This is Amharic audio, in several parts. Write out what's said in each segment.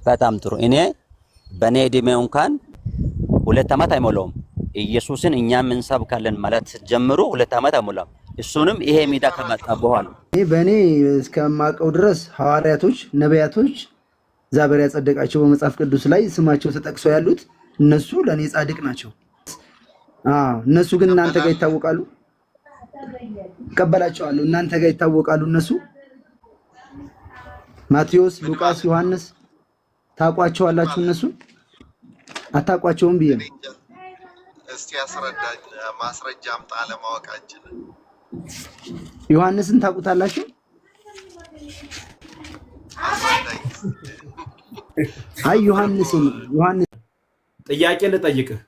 በጣም ጥሩ እኔ በኔ እድሜው እንኳን 2 አመት አይሞላውም ኢየሱስን እኛም እንሰብካለን ማለት ጀምሮ 2 አመት አይሞላም እሱንም ይሄ ሚዳ ከመጣ በኋላ በኔ እስከማቀው ድረስ ሐዋርያቶች ነቢያቶች ዛበሪያ ጸደቃቸው በመጽሐፍ ቅዱስ ላይ ስማቸው ተጠቅሶ ያሉት እነሱ ለኔ ጻድቅ ናቸው እነሱ ግን እናንተ ጋር ይታወቃሉ ቀበላቸዋለሁ እናንተ ጋር ይታወቃሉ እነሱ ማቴዎስ ሉቃስ ዮሐንስ ታቋቸዋላችሁ እነሱ አታቋቸውም ቢየ እስቲ ያስረዳኝ ማስረጃ አምጣ ለማወቃችን ዮሐንስን ታቁታላችሁ አይ ዮሐንስ ጥያቄ ልጠይቅህ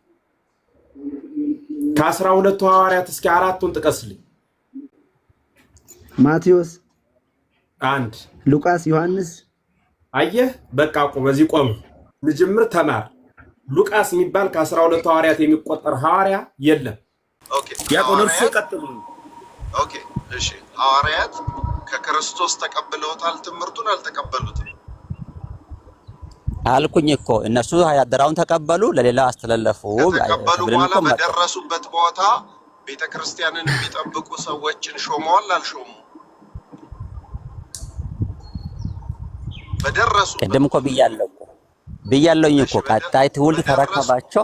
ከ12 ሐዋርያት እስከ 4ቱን ጥቀስልኝ ማቴዎስ 1 ሉቃስ ዮሐንስ አየህ በቃ በዚህ ቆም ልጅምር ተማር ሉቃስ የሚባል ከ12 ሐዋርያት የሚቆጠር ሐዋርያ የለም ኦኬ ያቆነርሱ ቀጥሉ ኦኬ እሺ ሐዋርያት ከክርስቶስ ተቀበሉታል ትምርቱን አልተቀበሉትም አልኩኝ እኮ እነሱ ያደራውን ተቀበሉ ለሌላ አስተላለፉ ተቀበሉ በኋላ በደረሱበት ቦታ ቤተክርስቲያንን የሚጠብቁ ሰዎችን ሾመዋል አልሾሙ በደረሱ ቀደም እኮ ብያለሁኝ እኮ ቀጣይ ትውልድ ተረከባቸው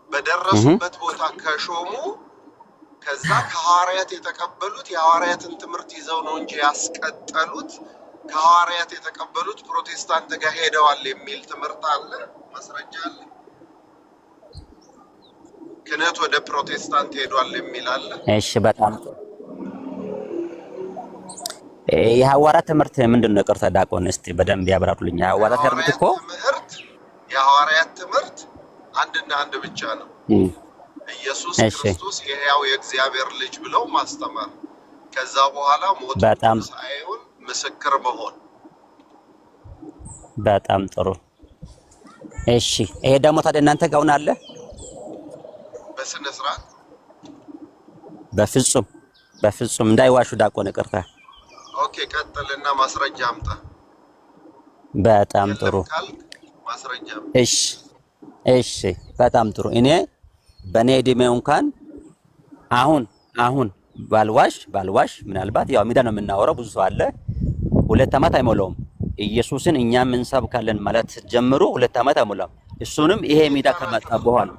በደረሱበት ቦታ ከሾሙ ከዛ ከሐዋርያት የተቀበሉት የሐዋርያትን ትምርት ይዘው ነው እንጂ ያስቀጠሉት ከሐዋርያት የተቀበሉት ፕሮቴስታንት ጋር ሄደዋል የሚል ትምርት አለ ማስረጃ አለ ክህነት ወደ ፕሮቴስታንት ሄዷል የሚል አለ እሺ በጣም የሐዋርያት ትምርት ምንድነው ቅርታ ዳቆን እስቲ በደንብ ያብራሩልኝ የሐዋርያት ትምርት አንድና አንድ ብቻ ነው ኢየሱስ ክርስቶስ የሕያው የእግዚአብሔር ልጅ ብለው ማስተማር ከዛ በኋላ ሞት ሳይሆን ምስክር መሆን በጣም ጥሩ እሺ ይሄ ደግሞ ታዲያ እናንተ ጋር አለ በስነ ስርዓት በፍጹም እንዳይዋሹ ዳቆን ቅርታ ኦኬ ቀጥልና ማስረጃ አምጣ በጣም ጥሩ ማስረጃ እሺ በጣም ጥሩ እኔ በኔ እድሜው እንኳን አሁን ባልዋሽ ምናልባት ያው ሚዳ ነው የምናወራው ብዙ ሰው አለ 2 አመት አይሞላውም ኢየሱስን እኛም እንሰብካለን ማለት ጀምሮ 2 አመት አይሞላም እሱንም ይሄ ሚዳ ከመጣ በኋላ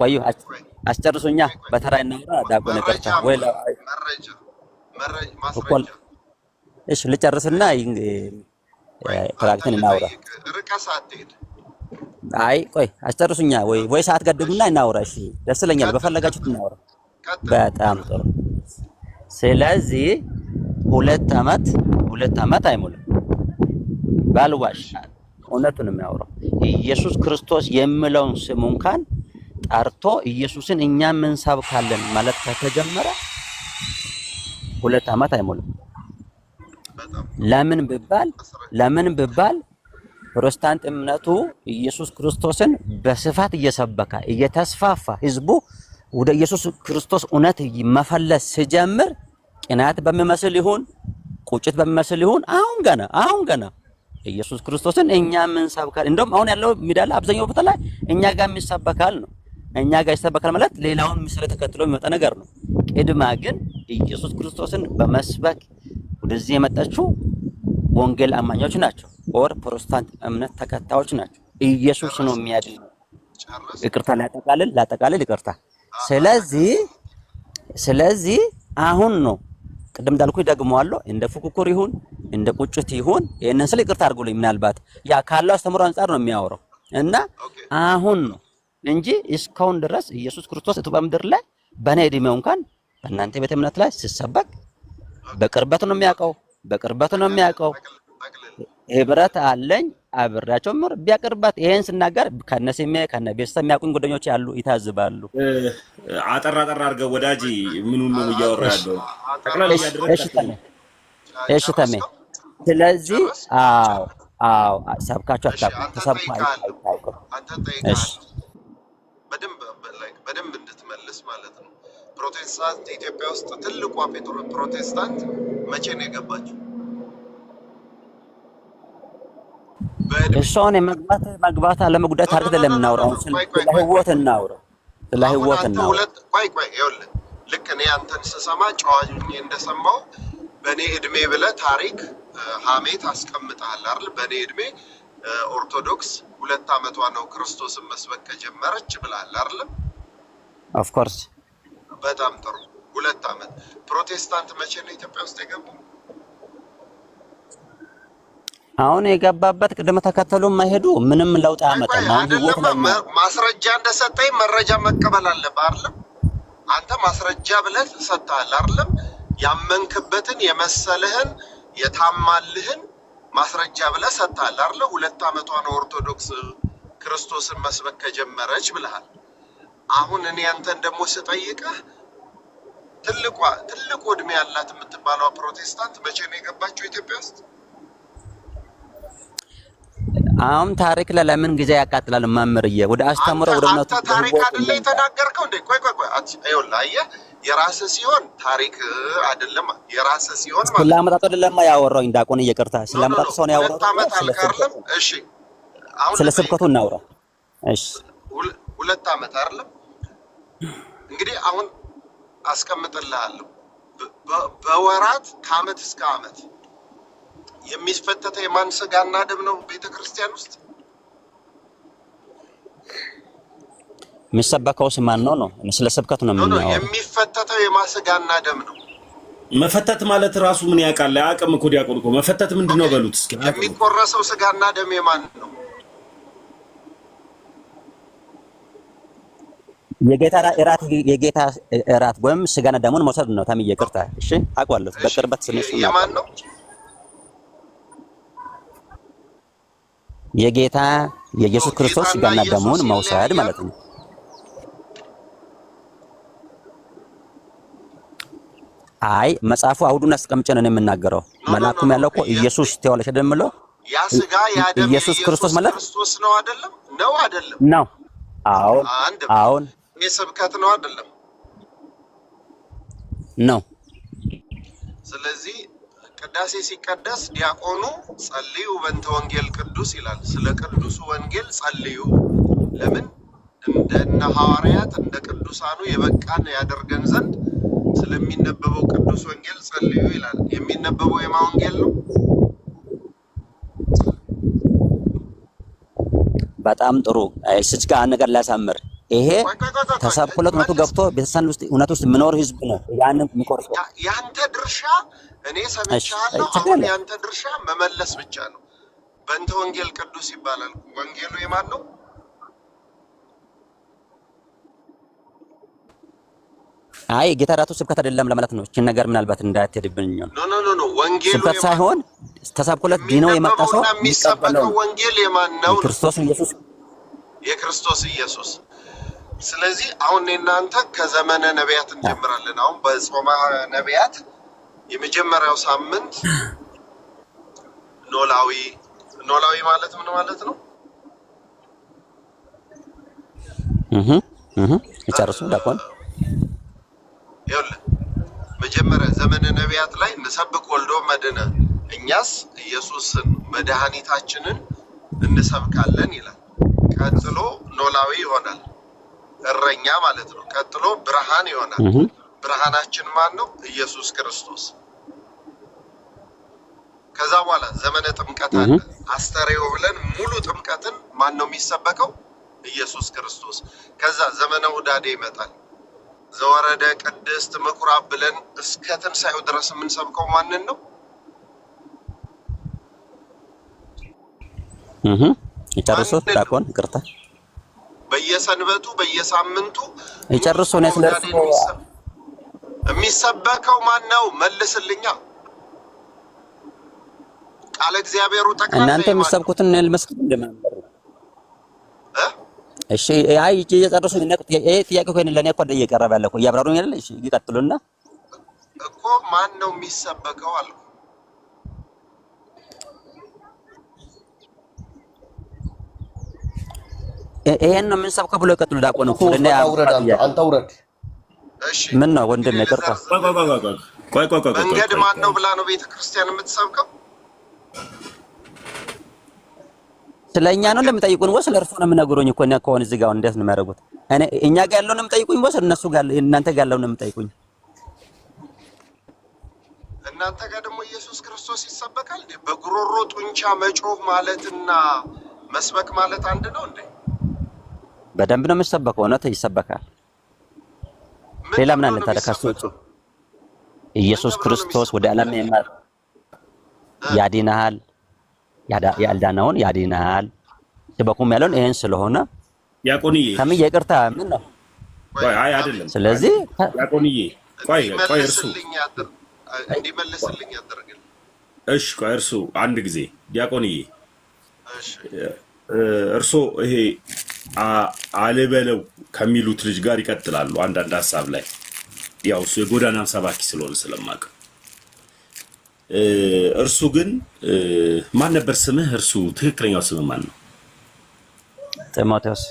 ቆዩ አስጨርሱኛ በተራ እናወራ ዳቆን ቅርታ ወይ መረጃ ማስረጃ እሺ ልጨርስና ፕራክቲን እናወራ ርቀሳት ሄድ አይ ቆይ አስጨርሱኛ ወይ ሰዓት ገድቡና እናወራ እሺ ደስ ይለኛል በፈለጋችሁት እናወራ በጣም ጥሩ ስለዚህ 2 አመት አይሞላም ባልዋሽ እውነቱን የሚያወራው ኢየሱስ ክርስቶስ የሚለውን ስሙን ካን ጠርቶ ኢየሱስን እኛም እንሰብካለን ማለት ከተጀመረ 2 አመት አይሞላም ለምን ቢባል ፕሮቴስታንት እምነቱ ኢየሱስ ክርስቶስን በስፋት እየሰበከ እየተስፋፋ ህዝቡ ወደ ኢየሱስ ክርስቶስ እውነት መፈለስ ሲጀምር ቅናት በሚመስል ይሁን ቁጭት በሚመስል ይሁን አሁን ገና ኢየሱስ ክርስቶስን እኛም እንሰብካለን እንደውም አሁን ያለው ሚዳላ አብዛኛው ቦታ ላይ እኛ ጋር የሚሰበካል ነው እኛ ጋር ይሰበካል ማለት ሌላውን ምስል ተከትሎ የሚመጣ ነገር ነው ቅድማ ግን ኢየሱስ ክርስቶስን በመስበክ ወደዚህ የመጣችው ወንጌል አማኞች ናቸው ኦር ፕሮቴስታንት እምነት ተከታዮች ናቸው ኢየሱስ ነው የሚያድነው ይቅርታ ላጠቃልል ይቅርታ ስለዚህ አሁን ነው ቅድም እንዳልኩኝ ደግመዋለሁ እንደ ፉክክር ይሁን እንደ ቁጭት ይሁን የነን ስለ ይቅርታ አድርጉልኝ ምናልባት ያ ካለው አስተምሮ አንፃር ነው የሚያወራው እና አሁን ነው እንጂ እስካሁን ድረስ ኢየሱስ ክርስቶስ እቱ በምድር ላይ በኔ እድሜው እንኳን በእናንተ ቤተ እምነት ላይ ሲሰበክ በቅርበት ነው የሚያውቀው ህብረት አለኝ አብራቸው ምር ቢያቀርባት ይሄን ስናገር ከነሰሜ ከነቤተሰብ የሚያውቁኝ ጓደኞች ያሉ ይታዝባሉ አጠራ አድርገው ወዳጂ ምኑን ነው እያወራው ተክላላ ያደረገ እሺ ተሜ ስለዚህ አዎ ሰብካቸው ተሰብካይ እሺ በደንብ እንድትመልስ ማለት ነው ፕሮቴስታንት ኢትዮጵያ ውስጥ ትልቋ ፕሮቴስታንት መቼ ነው የገባችው እሷን መግባት አለመጉዳት አድርገን ለምናወራው ስለ ህይወት እናውራ። ስለ ህይወት እናውራ። ቆይ ይኸውልህ፣ ልክ እኔ አንተን ስሰማ ጨዋኝ እንደሰማው በእኔ እድሜ ብለህ ታሪክ ሀሜት አስቀምጠሃል አይደል? በእኔ እድሜ ኦርቶዶክስ 2 ዓመቷ ነው ክርስቶስን መስበክ ከጀመረች ብለሃል አይደል? ኦፍ ኮርስ። በጣም ጥሩ 2 ዓመት። ፕሮቴስታንት መቼ ነው ኢትዮጵያ ውስጥ የገባው? አሁን የገባበት ቅድመ ተከተሉ ማይሄዱ ምንም ለውጥ አያመጣም። አሁን ህይወት ነው። ማስረጃ እንደሰጠኝ መረጃ መቀበል አለብህ አይደል? አንተ ማስረጃ ብለህ ሰጥተሃል አይደል? ያመንክበትን የመሰለህን የታማልህን ማስረጃ ብለህ ሰጥተሃል አይደል? 2 ዓመቷ ነው ኦርቶዶክስ ክርስቶስን መስበክ ከጀመረች ብለሃል። አሁን እኔ አንተን ደግሞ ስጠይቅህ ትልቁ እድሜ ያላት የምትባለው ፕሮቴስታንት መቼ ነው የገባችው ኢትዮጵያ ውስጥ? አሁን ታሪክ ለምን ጊዜ ያቃጥላል? መምህርዬ ወደ አስተምሮ ወደ እውነቱ ታሪክ አይደለ የተናገርከው እንዴ? ቆይ አይውላ አየህ፣ የራስህ ሲሆን ታሪክ አይደለም። የራስህ ሲሆን ማለት ስለማጣጣ አይደለም ያወራው። እንዳቆን እየቀርታ ስለማጣጣ ሰው ነው ያወራው። እሺ አሁን ስለ ስብከቱ እናውራ። እሺ 2 ዓመት አይደለም እንግዲህ አሁን አስቀምጥልሃለሁ። በወራት ከዓመት እስከ ዓመት የሚፈተተው የማን ስጋና ደም ነው? ቤተክርስቲያን ውስጥ የሚሰበከውስ ማን ነው? ነው ስለ ስብከቱ ነው የምናወራው። የሚፈተተው የማን ስጋና ደም ነው? መፈተት ማለት ራሱ ምን ያውቃል? አያውቅም እኮ ዲያቆን እኮ መፈተት ምንድነው በሉት እስኪ። የሚቆረሰው ስጋና ደም የማን ነው? የጌታ እራት ወይም ስጋና ደሙን መውሰድ ነው። ታም ይቅርታ። እሺ አውቀዋለሁ። በቅርበት ስንሽ የማን ነው? የጌታ የኢየሱስ ክርስቶስ ስጋና ደሙን መውሰድ ማለት ነው። አይ መጽሐፉ አውዱን አስቀምጬ ነው የምናገረው። መላኩም ያለው እኮ ኢየሱስ ተወለደ ደምለው ያ ስጋ ያ ደም ኢየሱስ ክርስቶስ ማለት ክርስቶስ ነው አይደለም? ነው አይደለም? ነው። አሁን የስብከት ነው አይደለም? ነው። ስለዚህ ቅዳሴ ሲቀደስ ዲያቆኑ ጸልዩ በእንተ ወንጌል ቅዱስ ይላል። ስለ ቅዱሱ ወንጌል ጸልዩ። ለምን? እንደነ ሐዋርያት እንደ ቅዱሳኑ የበቃን ያደርገን ዘንድ ስለሚነበበው ቅዱስ ወንጌል ጸልዩ ይላል። የሚነበበው የማን ወንጌል ነው? በጣም ጥሩ። እዚህ ጋር ነገር ላሳምር። ይሄ ተሰብኮለት ነው ገብቶ ቤተሰን ውስጥ እውነት ውስጥ ምኖር ህዝብ ነው ያንን የሚቆርጠው። ያንተ ድርሻ እኔ ሰምቻለሁ። አሁን ያንተ ድርሻ መመለስ ብቻ ነው። በእንተ ወንጌል ቅዱስ ይባላል። ወንጌሉ የማን ነው? አይ ጌታ ራሱ ስብከት አይደለም ለማለት ነው። እቺን ነገር ምናልባት እንዳትሄድብኝ ነው። ኖ ወንጌሉ ስብከት ሳይሆን ተሰብኮለት ዲኖ የመጣ ሰው የሚሰበከው ወንጌል የማን ነው? የክርስቶስ ኢየሱስ። ስለዚህ አሁን እናንተ ከዘመነ ነቢያት እንጀምራለን። አሁን በጾመ ነቢያት የመጀመሪያው ሳምንት ኖላዊ ማለት ምን ማለት ነው? ይጨርሱ ዳቆን። ይኸውልህ መጀመሪያ ዘመነ ነቢያት ላይ እንሰብክ ወልዶ መድነ፣ እኛስ ኢየሱስን መድኃኒታችንን እንሰብካለን ይላል። ቀጥሎ ኖላዊ ይሆናል፣ እረኛ ማለት ነው። ቀጥሎ ብርሃን ይሆናል። ብርሃናችን ማን ነው? ኢየሱስ ክርስቶስ። ከዛ በኋላ ዘመነ ጥምቀት አለ። አስተርእዮ ብለን ሙሉ ጥምቀትን ማን ነው የሚሰበከው? ኢየሱስ ክርስቶስ። ከዛ ዘመነ ውዳዴ ይመጣል። ዘወረደ ቅድስት ምኩራብ ብለን እስከ ትንሣኤው ድረስ የምንሰብከው ማንን ነው? ይጨርሱ ዳቆን። ይቅርታ በየሰንበቱ በየሳምንቱ ይጨርሱ ነው ስለርሱ የሚሰበከው ማን ነው? መልስልኛ። ቃለ እግዚአብሔሩ ጠቅላላ እናንተ የምትሰብኩትን ልመስክር እንደማንበር እሺ። አይ እየጨረሱ ይሄ ጥያቄ እኮ ለኔ እኮ እየቀረበ ያለ እኮ እያብራሩኝ አይደል? እሺ ይቀጥሉና እኮ ማን ነው የሚሰበከው አልኩ። ይሄን ነው የምንሰብከው ብሎ ይቀጥሉ ዳቆን እኮ ለኔ አንተ ውረድ። እሺ ምን ነው ወንድም ይቅርታ። ቆይ መንገድ ማን ነው ብላ ነው ቤተክርስቲያን የምትሰብከው? ስለኛ ነው እንደምጠይቁን ወስ ለእርሱ ነው የምነግሩኝ እኮ ነው ከሆነ እዚህ ጋር እንዴት ነው የሚያደርጉት? እኛ ጋር ያለውን ነው የምጠይቁኝ ወስ እነሱ ጋር እናንተ ጋር ያለውን ነው የምጠይቁኝ? እናንተ ጋር ደግሞ ኢየሱስ ክርስቶስ ይሰበካል እንዴ? በጉሮሮ ጡንቻ መጮህ ማለትና መስበክ ማለት አንድ ነው እንዴ? በደንብ ነው የሚሰበከው። እውነት ይሰበካል። ሌላ ምን አለ ታዲያ? ከሱ ኢየሱስ ክርስቶስ ወደ ዓለም ያድናል፣ ያልዳነውን ያድናል ስበኩም ያለውን ይሄን ስለሆነ ያቆንዬ ከምዬ ይቅርታ ምን ነው? አይ አይደለም። ስለዚህ ያቆንዬ ቆይ እርሱ እንዲመልስልኝ ያደርጋል። እሺ ቆይ እርሱ አንድ ጊዜ ዲያቆንዬ፣ እሺ እርሱ ይሄ አልበለው ከሚሉት ልጅ ጋር ይቀጥላሉ አንዳንድ ሀሳብ ላይ ያው እሱ የጎዳና ሰባኪ ስለሆነ ስለማውቅ እርሱ ግን ማን ነበር ስምህ? እርሱ ትክክለኛው ስምህ ማን ነው? ጢሞቴዎስ።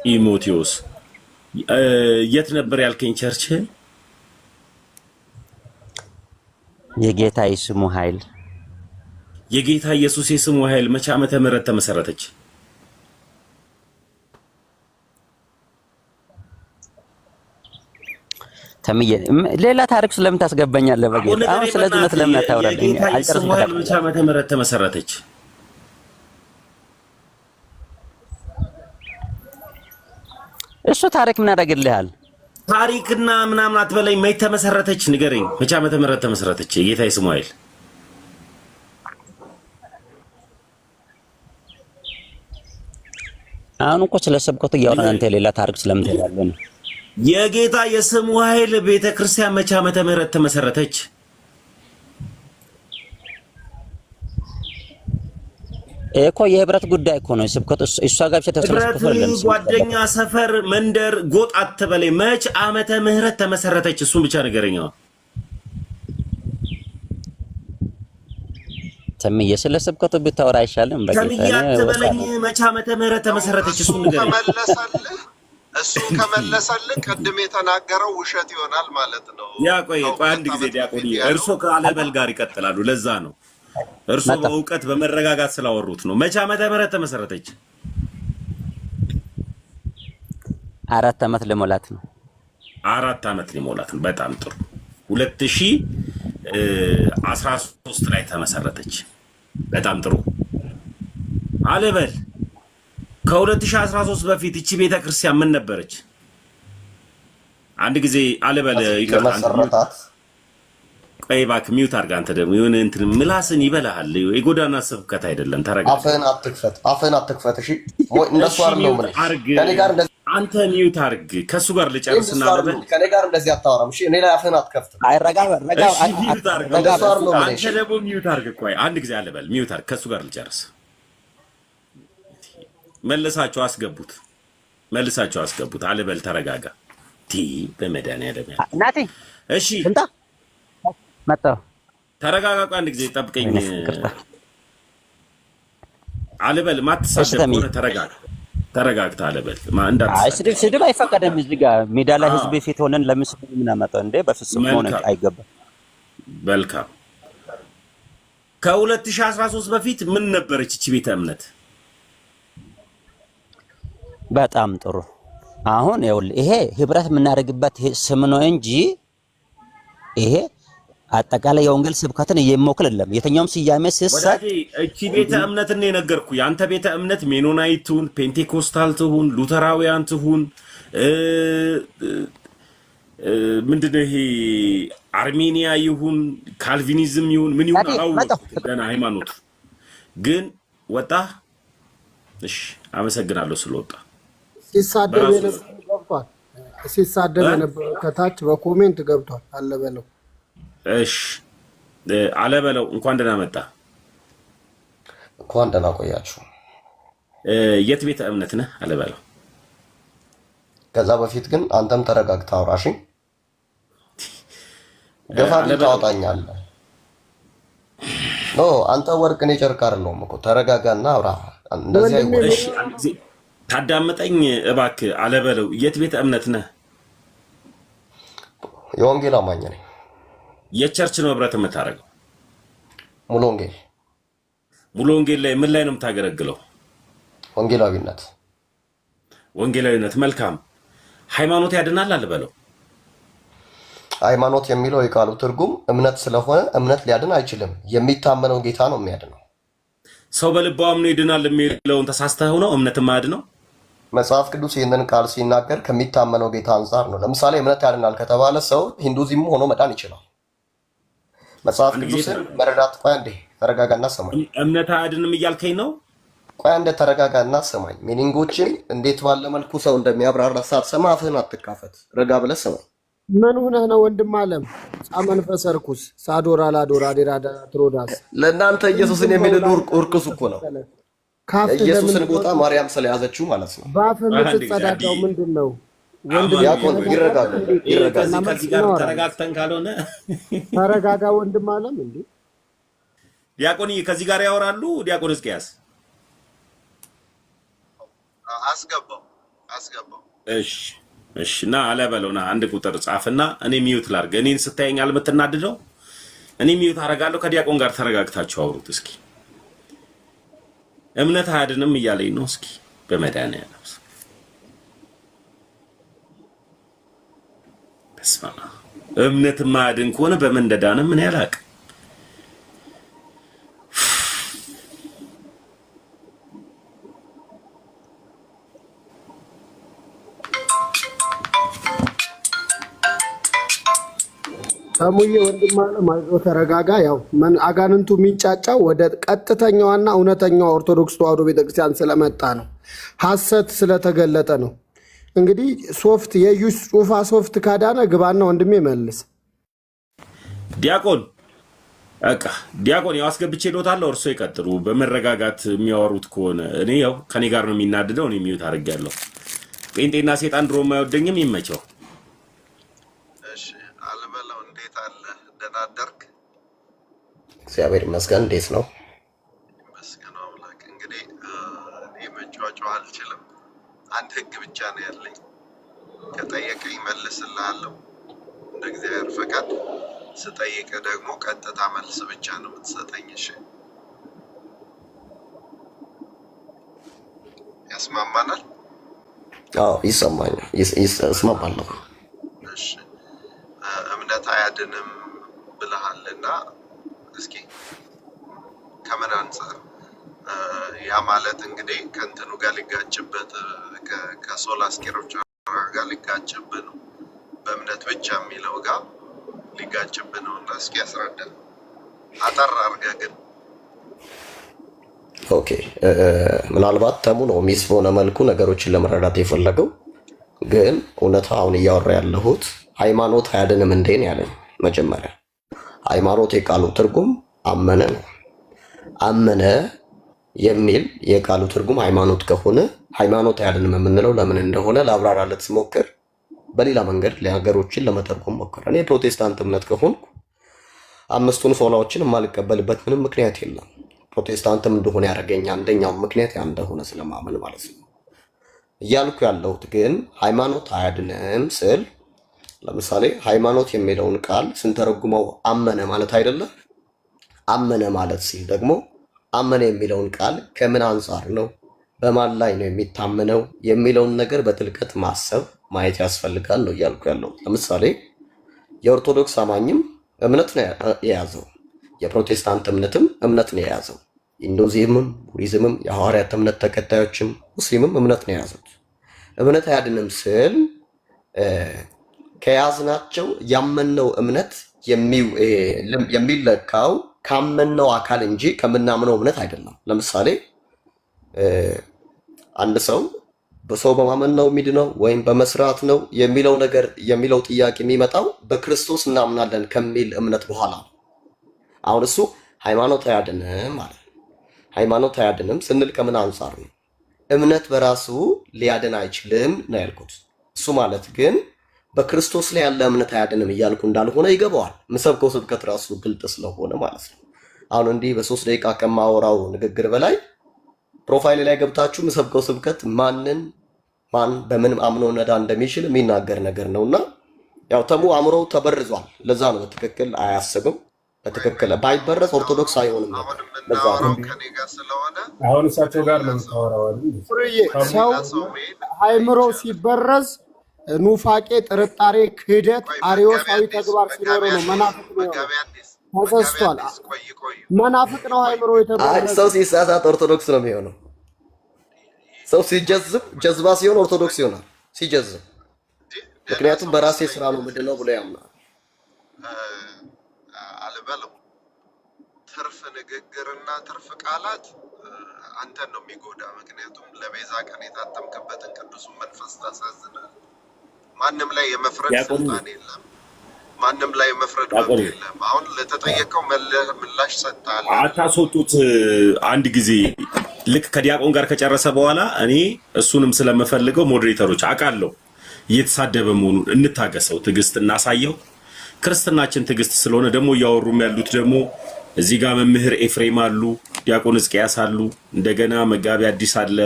ጢሞቴዎስ የት ነበር ያልከኝ ቸርች? የጌታ የስሙ ኃይል የጌታ ኢየሱስ የስሙ ኃይል መቼ ዓመተ ምህረት ተመሰረተች? ሌላ ታሪክ ስለምን ታስገባኛለህ? በጌታ አሁን ስለዚህ ነው ስለምን አታወራለህ? ስሙ ኃይል መቼ ዓመተ ምህረት ተመሰረተች? እሱ ታሪክ ምን ያደርግልሃል? ታሪክና ምናምን አትበለኝ። መቼ ተመሰረተች ንገረኝ። መቼ ዓመተ ምህረት ተመሰረተች የጌታ የስሙ ኃይል? አሁን እኮ ስለ ስብከቱ እያወራን አንተ ሌላ ታሪክ ስለምን ትላለህ ነው? የጌታ የስሙ ኃይል ቤተክርስቲያን መቼ ዓመተ ምህረት ተመሰረተች? እኮ የህብረት ጉዳይ እኮ ነው ስብከቱ። እሷ ጋር ብቻ ተሰለስኩ አይደለም። ጓደኛ፣ ሰፈር፣ መንደር፣ ጎጥ አትበለኝ። መቼ ዓመተ ምህረት ተመሰረተች? እሱን ብቻ ንገረኝ። ተምዬ ስለ ስብከቱ ብታወራ አይሻልም? ተምዬ አትበለኝ። መቼ ዓመተ ምህረት ተመሰረተች? እሱን ንገረኝ። እሱን ከመለሰልህ ቅድም የተናገረው ውሸት ይሆናል ማለት ነው። ያ ቆይ አንድ ጊዜ ዲያቆንዬ፣ እርሶ ከአለበል ጋር ይቀጥላሉ። ለዛ ነው እርሶ በእውቀት በመረጋጋት ስላወሩት ነው። መቼ ዓመተ ምህረት ተመሰረተች? 4 ዓመት ለሞላት ነው። 4 ዓመት ሊሞላት ነው። በጣም ጥሩ። 2013 ላይ ተመሰረተች። በጣም ጥሩ። አለበል ከ2013 በፊት እቺ ቤተክርስቲያን ምን ነበረች? አንድ ጊዜ አለበል ይቀርታል። ቆይ እባክህ ሚውት አድርግ። አንተ ደግሞ የሆነ እንትን ምላስን ይበላሃል። የጎዳና ስብከት አይደለም። ተረጋጋ። አፍህን አትክፈት። እሺ እንደሱ አይደለም። ምን ከኔ ጋር እንደዚህ አንተ ሚውት አድርግ። ከሱ ጋር ልጨርስና አለበል ከኔ ጋር እንደዚህ አታወራም። እሺ እኔ ላይ አፍህን አትከፍትም። አይ ረጋ አንተ ደግሞ ሚውት አድርግ። ቆይ አንድ ጊዜ አለበል ሚውት አድርግ። ከሱ ጋር ልጨርስ። መልሳቸው አስገቡት። አለበል ተረጋጋ። በመድኃኒዓለም ናቲ እሺ እንታ መጣሁ። ተረጋጋ። አንድ ጊዜ ጠብቀኝ። አለበል ማትሳደብ ሆነ ተረጋግታ አለበል አይ ስድብ አይፈቀድም። እዚህ ጋር ሜዳ ላይ ህዝብ ፊት ሆነን ለምስል የምናመጣው እንደ በፍጹም ሆነ አይገባም። መልካም። ከ2013 በፊት ምን ነበረች እቺ ቤተ እምነት? በጣም ጥሩ። አሁን ይኸውልህ ይሄ ህብረት የምናደርግበት ስም ነው እንጂ ይሄ አጠቃላይ የወንጌል ስብከትን የሚወክል አይደለም። የትኛውም ስያሜ ሲሰጥ እቺ ቤተ እምነት ነው የነገርኩ። ያንተ ቤተ እምነት ሜኖናይት ትሁን፣ ፔንቴኮስታል ትሁን፣ ሉተራውያን ትሁን፣ ምንድነው ይሄ አርሜኒያ ይሁን ካልቪኒዝም ይሁን ምን ይሁን አላወቅሁም ገና ሃይማኖቱ ግን ወጣ። እሺ አመሰግናለሁ ስለወጣ። ሲሳደብ የነበረው ከታች በኮሜንት ገብቷል። አለበለው እሺ አለበለው እንኳን ደህና መጣ። እንኳን ደህና ቆያችሁ። የት ቤተ እምነት ነህ አለበለው? ከዛ በፊት ግን አንተም ተረጋግተህ አውራሽ። ገፋ ታወጣኛለህ። ኖ አንተ ወርቅ እኔ ጨርቅ አይደለሁም እኮ። ተረጋጋና አውራ። እንደዚህ አይወርሽ። ታዳምጠኝ እባክህ አለበለው። የት ቤተ እምነት ነህ? የወንጌል አማኝ ነኝ። የቸርች ነው ህብረት የምታደርገው? ሙሉ ወንጌል። ሙሉ ወንጌል ላይ ምን ላይ ነው የምታገለግለው? ወንጌላዊነት። ወንጌላዊነት መልካም። ሃይማኖት ያድናል አልበለው። ሃይማኖት የሚለው የቃሉ ትርጉም እምነት ስለሆነ እምነት ሊያድን አይችልም። የሚታመነው ጌታ ነው የሚያድነው። ሰው በልቡ አምኖ ይድናል የሚለውን ተሳስተህ ነው እምነት ማያድነው። መጽሐፍ ቅዱስ ይህንን ቃል ሲናገር ከሚታመነው ጌታ አንጻር ነው። ለምሳሌ እምነት ያድናል ከተባለ ሰው ሂንዱይዝም ሆኖ መዳን ይችላል። መጽሐፍ ቅዱስን መረዳት። ቆይ አንዴ ተረጋጋና ሰማኝ። እምነት አያድንም እያልከኝ ነው? ቆይ አንዴ ተረጋጋና ሰማኝ። ሚኒንጎችን እንዴት ባለ መልኩ ሰው እንደሚያብራራ ሳትሰማ አፍህን አትካፈት። ረጋ ብለህ ሰማኝ። ምን ሆነህ ነው ወንድም አለም? ጻመንፈስ ርኩስ ሳዶራ ላዶራ ዴራዳ ትሮዳስ ለእናንተ ኢየሱስን የሚልሉ እርኩስ እኮ ነው። የኢየሱስን ቦታ ማርያም ስለያዘችው ማለት ነው። በአፍ የምትጸዳዳው ምንድን ነው? ዲያቆን ይረጋጋ። ከዚህ ጋር ተረጋግተን ካልሆነ ተረጋጋ ወንድም አለም። እንዴ ዲያቆን ከዚህ ጋር ያወራሉ። ዲያቆን ሕዝቅያስ አስገባው። እሺ እና አለ በለውና አንድ ቁጥር ጻፍና እኔ ሚዩት ላድርግ። እኔን ስታየኝ አልምትናድደው? እኔ ሚዩት አደርጋለሁ። ከዲያቆን ጋር ተረጋግታችሁ አውሩት እስኪ። እምነት አያድንም እያለኝ ነው። እስኪ በመድኃኒዓለም በስመ አብ። እምነት ማያድን ከሆነ በምን እንደዳነ ምን ያላቅ። ሰሙዬ ወንድም አለም አይዞህ ተረጋጋ። ያው አጋንንቱ የሚጫጫው ወደ ቀጥተኛዋና እውነተኛዋ ኦርቶዶክስ ተዋሕዶ ቤተክርስቲያን ስለመጣ ነው። ሐሰት ስለተገለጠ ነው። እንግዲህ ሶፍት የዩስ ጩፋ ሶፍት ካዳነ ግባና ወንድሜ መልስ። ዲያቆን በቃ ዲያቆን ያው አስገብቼ ሎታለሁ። እርሶ ይቀጥሉ በመረጋጋት የሚያወሩት ከሆነ። እኔ ያው ከኔ ጋር ነው የሚናድደው። እኔ ሚዩት አድርጌያለሁ። ጴንጤና ሴጣን ድሮም አይወደኝም። ይመቸው። ደህና አደርክ? እግዚአብሔር ይመስገን። እንዴት ነው? ይመስገነው አምላክ። እንግዲህ እኔ መጫወጫው አልችልም። አንድ ህግ ብቻ ነው ያለኝ። ከጠየቀኝ መልስልሃለሁ እንደ እግዚአብሔር ፈቃድ። ስጠይቅ ደግሞ ቀጥታ መልስ ብቻ ነው የምትሰጠኝ። እሺ ያስማማናል? አዎ ይሰማኛል። እስማማለሁ። እሺ እምነት አያድንም ብለሃልና እስኪ ከምን አንፃር? ያ ማለት እንግዲህ ከእንትኑ ጋር ሊጋጭበት ከሶላ ስኬሮች ጋር ሊጋጭብህ ነው። በእምነት ብቻ የሚለው ጋር ሊጋጭብህ ነው እና እስኪ ያስረዳል አጠር አድርገህ ግን። ኦኬ ምናልባት ተሙ ነው ሚስ በሆነ መልኩ ነገሮችን ለመረዳት የፈለገው፣ ግን እውነታ አሁን እያወራ ያለሁት ሃይማኖት አያድንም እንዴ ነው ያለኝ። መጀመሪያ ሃይማኖት የቃሉ ትርጉም አመነ ነው። አመነ የሚል የቃሉ ትርጉም ሃይማኖት ከሆነ ሃይማኖት አያድንም የምንለው ለምን እንደሆነ ላብራራለት ስሞክር በሌላ መንገድ ለሀገሮችን ለመተርጎም ሞክር። እኔ ፕሮቴስታንት እምነት ከሆንኩ አምስቱን ሶላዎችን የማልቀበልበት ምንም ምክንያት የለም። ፕሮቴስታንትም እንደሆነ ያደረገኝ አንደኛው ምክንያት ያ እንደሆነ ስለማመን ማለት ነው። እያልኩ ያለሁት ግን ሃይማኖት አያድንም ስል ለምሳሌ ሃይማኖት የሚለውን ቃል ስንተረጉመው አመነ ማለት አይደለም። አመነ ማለት ሲል ደግሞ አመነ የሚለውን ቃል ከምን አንጻር ነው፣ በማን ላይ ነው የሚታመነው የሚለውን ነገር በጥልቀት ማሰብ ማየት ያስፈልጋል ነው እያልኩ ያለው። ለምሳሌ የኦርቶዶክስ አማኝም እምነት ነው የያዘው፣ የፕሮቴስታንት እምነትም እምነት ነው የያዘው። ሂንዱይዝምም ቡዲዝምም የሐዋርያት እምነት ተከታዮችም ሙስሊምም እምነት ነው የያዙት። እምነት አያድንም ስል ከያዝናቸው ያመንነው እምነት የሚለካው ካመንነው አካል እንጂ ከምናምነው እምነት አይደለም። ለምሳሌ አንድ ሰው በሰው በማመን ነው የሚድነው ወይም በመስራት ነው የሚለው ጥያቄ የሚመጣው በክርስቶስ እናምናለን ከሚል እምነት በኋላ ነው። አሁን እሱ ሃይማኖት አያድንም ማለት ነው። ሃይማኖት አያድንም ስንል ከምን አንጻር ነው? እምነት በራሱ ሊያድን አይችልም ነው ያልኩት። እሱ ማለት ግን በክርስቶስ ላይ ያለ እምነት አያድንም እያልኩ እንዳልሆነ ይገባዋል። ምሰብከው ስብከት ራሱ ግልጥ ስለሆነ ማለት ነው። አሁን እንዲህ በ3 ደቂቃ ከማወራው ንግግር በላይ ፕሮፋይል ላይ ገብታችሁ ምሰብከው ስብከት ማን በምን አምኖ ነዳ እንደሚችል የሚናገር ነገር ነውና ያው ተሙ አእምሮው ተበርዟል። ለዛ ነው በትክክል አያስብም። በትክክል ባይበረስ ኦርቶዶክስ አይሆንም ነበር። አሁን በዛ የምናወራው ነው ከኔ ጋር ስለሆነ አሁን እሳቸው ጋር ነው የምታወራው አይደል? ፍርዬ ወደ ሰው ሌላ ሰው መሄድ ሃይምሮ አይቻልም። ሲበረዝ ኑፋቄ፣ ጥርጣሬ፣ ክህደት፣ ቆይ አርዮሳዊ ተግባር ሲኖረው ነው መናፍቅ ነው። መጋቢ አዲስ ተሰስቷል። ቆይ መናፍቅ ነው ሃይምሮ አይ የተበረዘ። ሰው ሲሳሳት ኦርቶዶክስ ነው የሚሆነው። ሰው ሲጀዝብ ጀዝባ ሲሆን ኦርቶዶክስ ይሆናል ሲጀዝብ። ምክንያቱም በራሴ ስራ ነው ምንድነው ብሎ ያምናል። አልበለው ትርፍ ንግግርና ትርፍ ቃላት አንተን ነው የሚጎዳ። ምክንያቱም ለቤዛ ቀን የታተምክበትን ቅዱሱን መንፈስ ታሳዝናል። ማንም ላይ የመፍረድ ስልጣን የለም። ማንም ላይ የመፍረድ መብት የለም። አሁን ለተጠየቀው ምላሽ ሰጥተሃል። አታስወጡት። አንድ ጊዜ ልክ ከዲያቆን ጋር ከጨረሰ በኋላ እኔ እሱንም ስለምፈልገው ሞዴሬተሮች አውቃለሁ እየተሳደበ መሆኑን እንታገሰው፣ ትዕግስት እናሳየው። ክርስትናችን ትዕግስት ስለሆነ ደግሞ እያወሩም ያሉት ደግሞ እዚህ ጋር መምህር ኤፍሬም አሉ፣ ዲያቆን ሕዝቅያስ አሉ፣ እንደገና መጋቢ አዲስ አለ፣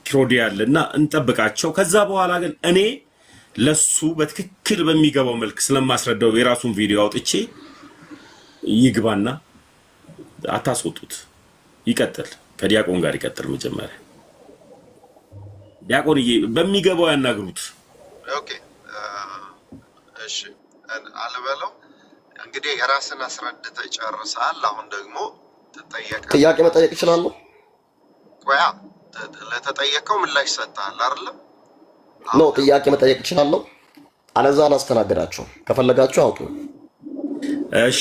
ኪሮዲ አለ እና እንጠብቃቸው። ከዛ በኋላ ግን እኔ ለሱ በትክክል በሚገባው መልክ ስለማስረዳው የራሱን ቪዲዮ አውጥቼ ይግባና አታስወጡት። ይቀጥል፣ ከዲያቆን ጋር ይቀጥል። መጀመሪያ ዲያቆንዬ በሚገባው ያናግሩት። ኦኬ እሺ፣ አልበለው እንግዲህ የራስን አስረድተህ ጨርሰሃል። አሁን ደግሞ ትጠየቃለህ። ጥያቄ መጠየቅ እችላለሁ? ቆያ ለተጠየቀው ምላሽ ሰጥተሃል አይደለም? ኖ ጥያቄ መጠየቅ እችላለሁ? አለዛ አላስተናግዳችሁም። ከፈለጋችሁ አውጡ። እሺ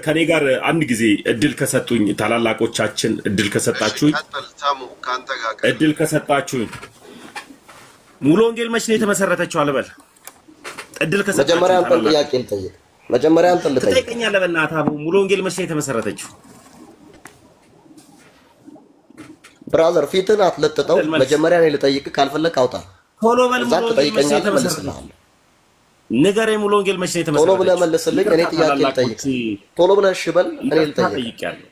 ከኔ ጋር አንድ ጊዜ እድል ከሰጡኝ ታላላቆቻችን እድል ከሰጣችሁኝ እድል ከሰጣችሁኝ ሙሉ ወንጌል መች ነው የተመሰረተችው? አለበል እድል ከሰጣችሁኝ መጀመሪያ አንተን ጥያቄ ልጠይቅ። መጀመሪያ አንተን ልጠይቅ። ትጠይቀኛለህ? በእናትህ አቡ ሙሉ ወንጌል መች ነው የተመሰረተችው? ብራዘር ፊትን አትለጥጠው። መጀመሪያ እኔ ልጠይቅ፣ ካልፈለክ አውጣ። ቶሎ በል። ሙሉ ወንጌል መች ነው የተመሰረተችው? ንገረኝ። ሙሉ ወንጌል መች ነው የተመሰረተችው? ቶሎ ብለህ መልስልኝ። እኔ ጥያቄ ልጠይቅ። ቶሎ ብለህ እሺ በል። እኔ ልጠይቅ። ጠይቄያለሁ።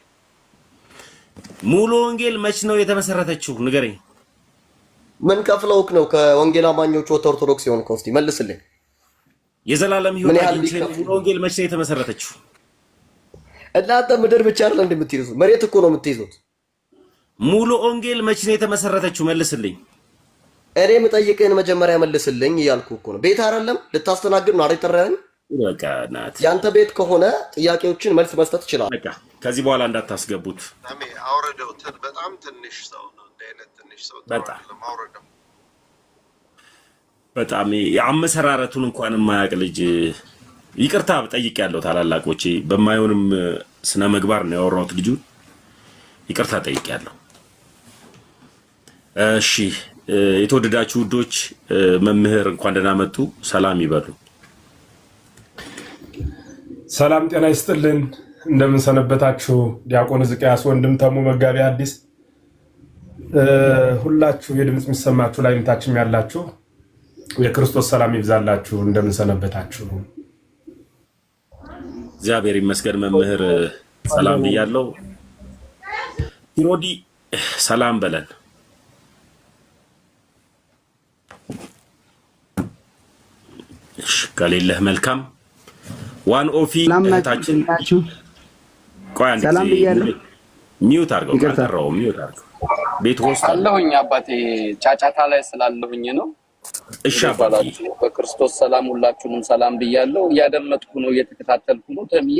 ሙሉ ወንጌል መች ነው የተመሰረተችው? ንገረኝ። ምን ከፍለውክ ነው ከወንጌል አማኞች ወደ ኦርቶዶክስ የሆንከው? እስኪ መልስልኝ። የዘላለም ሕይወት አግኝቼ ሙሉ ወንጌል መች ነው የተመሰረተችው? እናንተ ምድር ብቻ አይደል እንደምትይዙት መሬት እኮ ነው የምትይዙት። ሙሉ ወንጌል መች ነው የተመሰረተችው? መልስልኝ። እኔ የምጠይቅህን መጀመሪያ መልስልኝ እያልኩ እኮ ነው። ቤት አይደለም ልታስተናግድ ነው አይደል? ጠራኸኝ። በቃ ናት። ያንተ ቤት ከሆነ ጥያቄዎችን መልስ መስጠት ይችላል። በቃ ከዚህ በኋላ እንዳታስገቡት። አውርደው። በጣም ትንሽ ሰው ነው። እንደ አይነት ትንሽ ሰው በጣም አውርደው። በጣም የአመሰራረቱን እንኳን የማያውቅ ልጅ ይቅርታ ጠይቄያለሁ። ታላላቆቼ በማይሆንም ስነ ምግባር ነው ያወራሁት ልጁን። ይቅርታ ጠይቄያለሁ። እሺ የተወደዳችሁ ውዶች፣ መምህር እንኳን ደህና መጡ። ሰላም ይበሉ። ሰላም ጤና ይስጥልን። እንደምን ሰነበታችሁ? ዲያቆን ሕዝቅያስ፣ ወንድም ተሙ፣ መጋቢ አዲስ፣ ሁላችሁ የድምፅ የሚሰማችሁ ላይ ምታችም ያላችሁ የክርስቶስ ሰላም ይብዛላችሁ። እንደምን ሰነበታችሁ? እግዚአብሔር ይመስገን። መምህር ሰላም ብያለሁ። ሂሮዲ ሰላም በለን። ከሌለህ መልካም። ዋን ኦፊ እህታችን ቆይ አንድ ጊዜ ሚውት አድርገው። ካልጠራው ሚውት አድርገው። ቤት ውስጥ አለሁኝ አባቴ፣ ጫጫታ ላይ ስላለሁኝ ነው። እሺ አባቴ፣ በክርስቶስ ሰላም ሁላችሁንም ሰላም ብያለሁ። እያደመጥኩ ነው፣ እየተከታተልኩ ነው። ተምዬ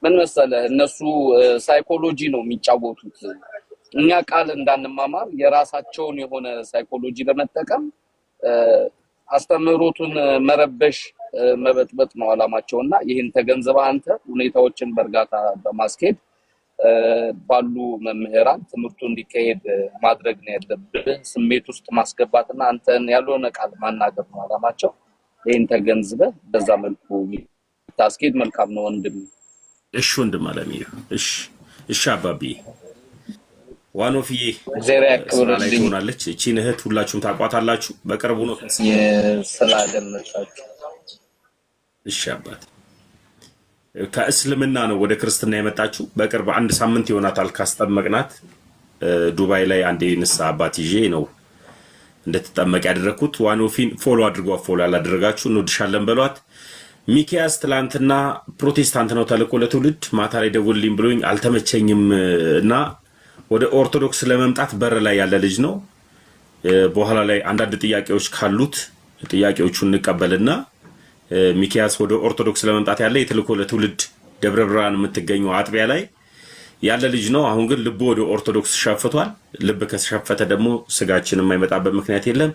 ምን መሰለህ፣ እነሱ ሳይኮሎጂ ነው የሚጫወቱት። እኛ ቃል እንዳንማማር የራሳቸውን የሆነ ሳይኮሎጂ በመጠቀም አስተምህሮቱን መረበሽ፣ መበጥበጥ ነው አላማቸውና ይህን ተገንዝበህ አንተ ሁኔታዎችን በእርጋታ በማስኬድ ባሉ መምህራን ትምህርቱ እንዲካሄድ ማድረግ ነው ያለብህ። ስሜት ውስጥ ማስገባትና አንተን ያልሆነ ቃል ማናገር ነው አላማቸው። ይህን ተገንዝበህ በዛ መልኩ ታስኬድ መልካም ነው ወንድም። እሺ ወንድም አለምዬ። እሺ እሺ አባቢ ዋኖፍዬ እግዚአብሔር ሆናለች። እቺን እህት ሁላችሁም ታቋታላችሁ። በቅርቡ ነው ስላደመጣችሁ። እሺ አባት ከእስልምና ነው ወደ ክርስትና የመጣችሁ። በቅርብ አንድ ሳምንት ይሆናታል ካስጠመቅናት። ዱባይ ላይ አንዴ ንስሐ አባት ይዤ ነው እንድትጠመቅ ያደረኩት። ዋኖፊን ፎሎ አድርጓት። ፎሎ ያላደረጋችሁ እንወድሻለን በሏት። ሚኪያስ ትላንትና ፕሮቴስታንት ነው ተልኮ ለትውልድ ማታ ላይ ደውልልኝ ብሎኝ አልተመቸኝም እና ወደ ኦርቶዶክስ ለመምጣት በር ላይ ያለ ልጅ ነው። በኋላ ላይ አንዳንድ ጥያቄዎች ካሉት ጥያቄዎቹን እንቀበልና ሚኪያስ ወደ ኦርቶዶክስ ለመምጣት ያለ የተልኮ ለትውልድ ደብረ ብርሃን የምትገኘው አጥቢያ ላይ ያለ ልጅ ነው። አሁን ግን ልቡ ወደ ኦርቶዶክስ ሸፍቷል። ልብ ከሸፈተ ደግሞ ስጋችን የማይመጣበት ምክንያት የለም።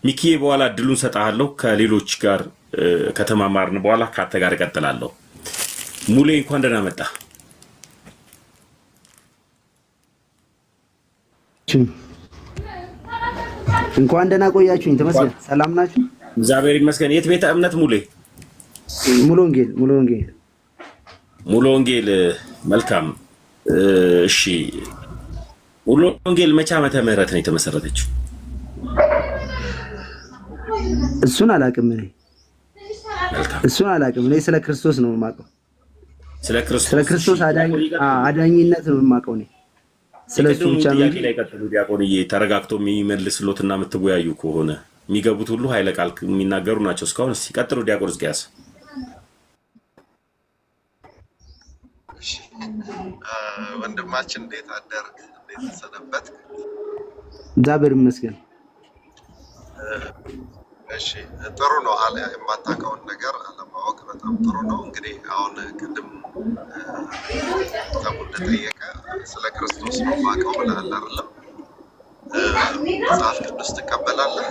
ሚኪዬ በኋላ እድሉን ሰጣለሁ። ከሌሎች ጋር ከተማማርን በኋላ ካንተ ጋር እቀጥላለሁ። ሙሌ እንኳን ደህና መጣ። እንኳን ደህና ቆያችሁኝ። ተመስገን። ሰላም ናችሁ? እግዚአብሔር ይመስገን። የት ቤተ እምነት ሙሌ? ሙሉ ወንጌል። መልካም። እሺ፣ ሙሉ ወንጌል መቼ ዓመተ ምህረት ነው የተመሰረተችው? እሱን አላውቅም እኔ ስለ ክርስቶስ ነው የማውቀው። ስለ ክርስቶስ አዳኝነት ነው የማውቀው እኔ። ስለሱ ብቻ ነው። ጥያቄ ላይ ቀጥሉ ዲያቆንዬ። ተረጋግቶ የሚመልስሎትና የምትወያዩ ከሆነ የሚገቡት ሁሉ ኃይለ ቃል የሚናገሩ ናቸው። እስካሁን እስኪ ቀጥሉ ዲያቆን ሕዝቅያስ። ወንድማችን እንዴት አደርክ? እንዴት ሰነበት? እግዚአብሔር ይመስገን። እሺ ጥሩ ነው። የማታውቀውን ነገር አለማወቅ በጣም ጥሩ ነው። እንግዲህ አሁን ቅድም ተሙ እንደጠየቀ ስለ ክርስቶስ ነው የማውቀው ብለሃል አይደለም? መጽሐፍ ቅዱስ ትቀበላለህ?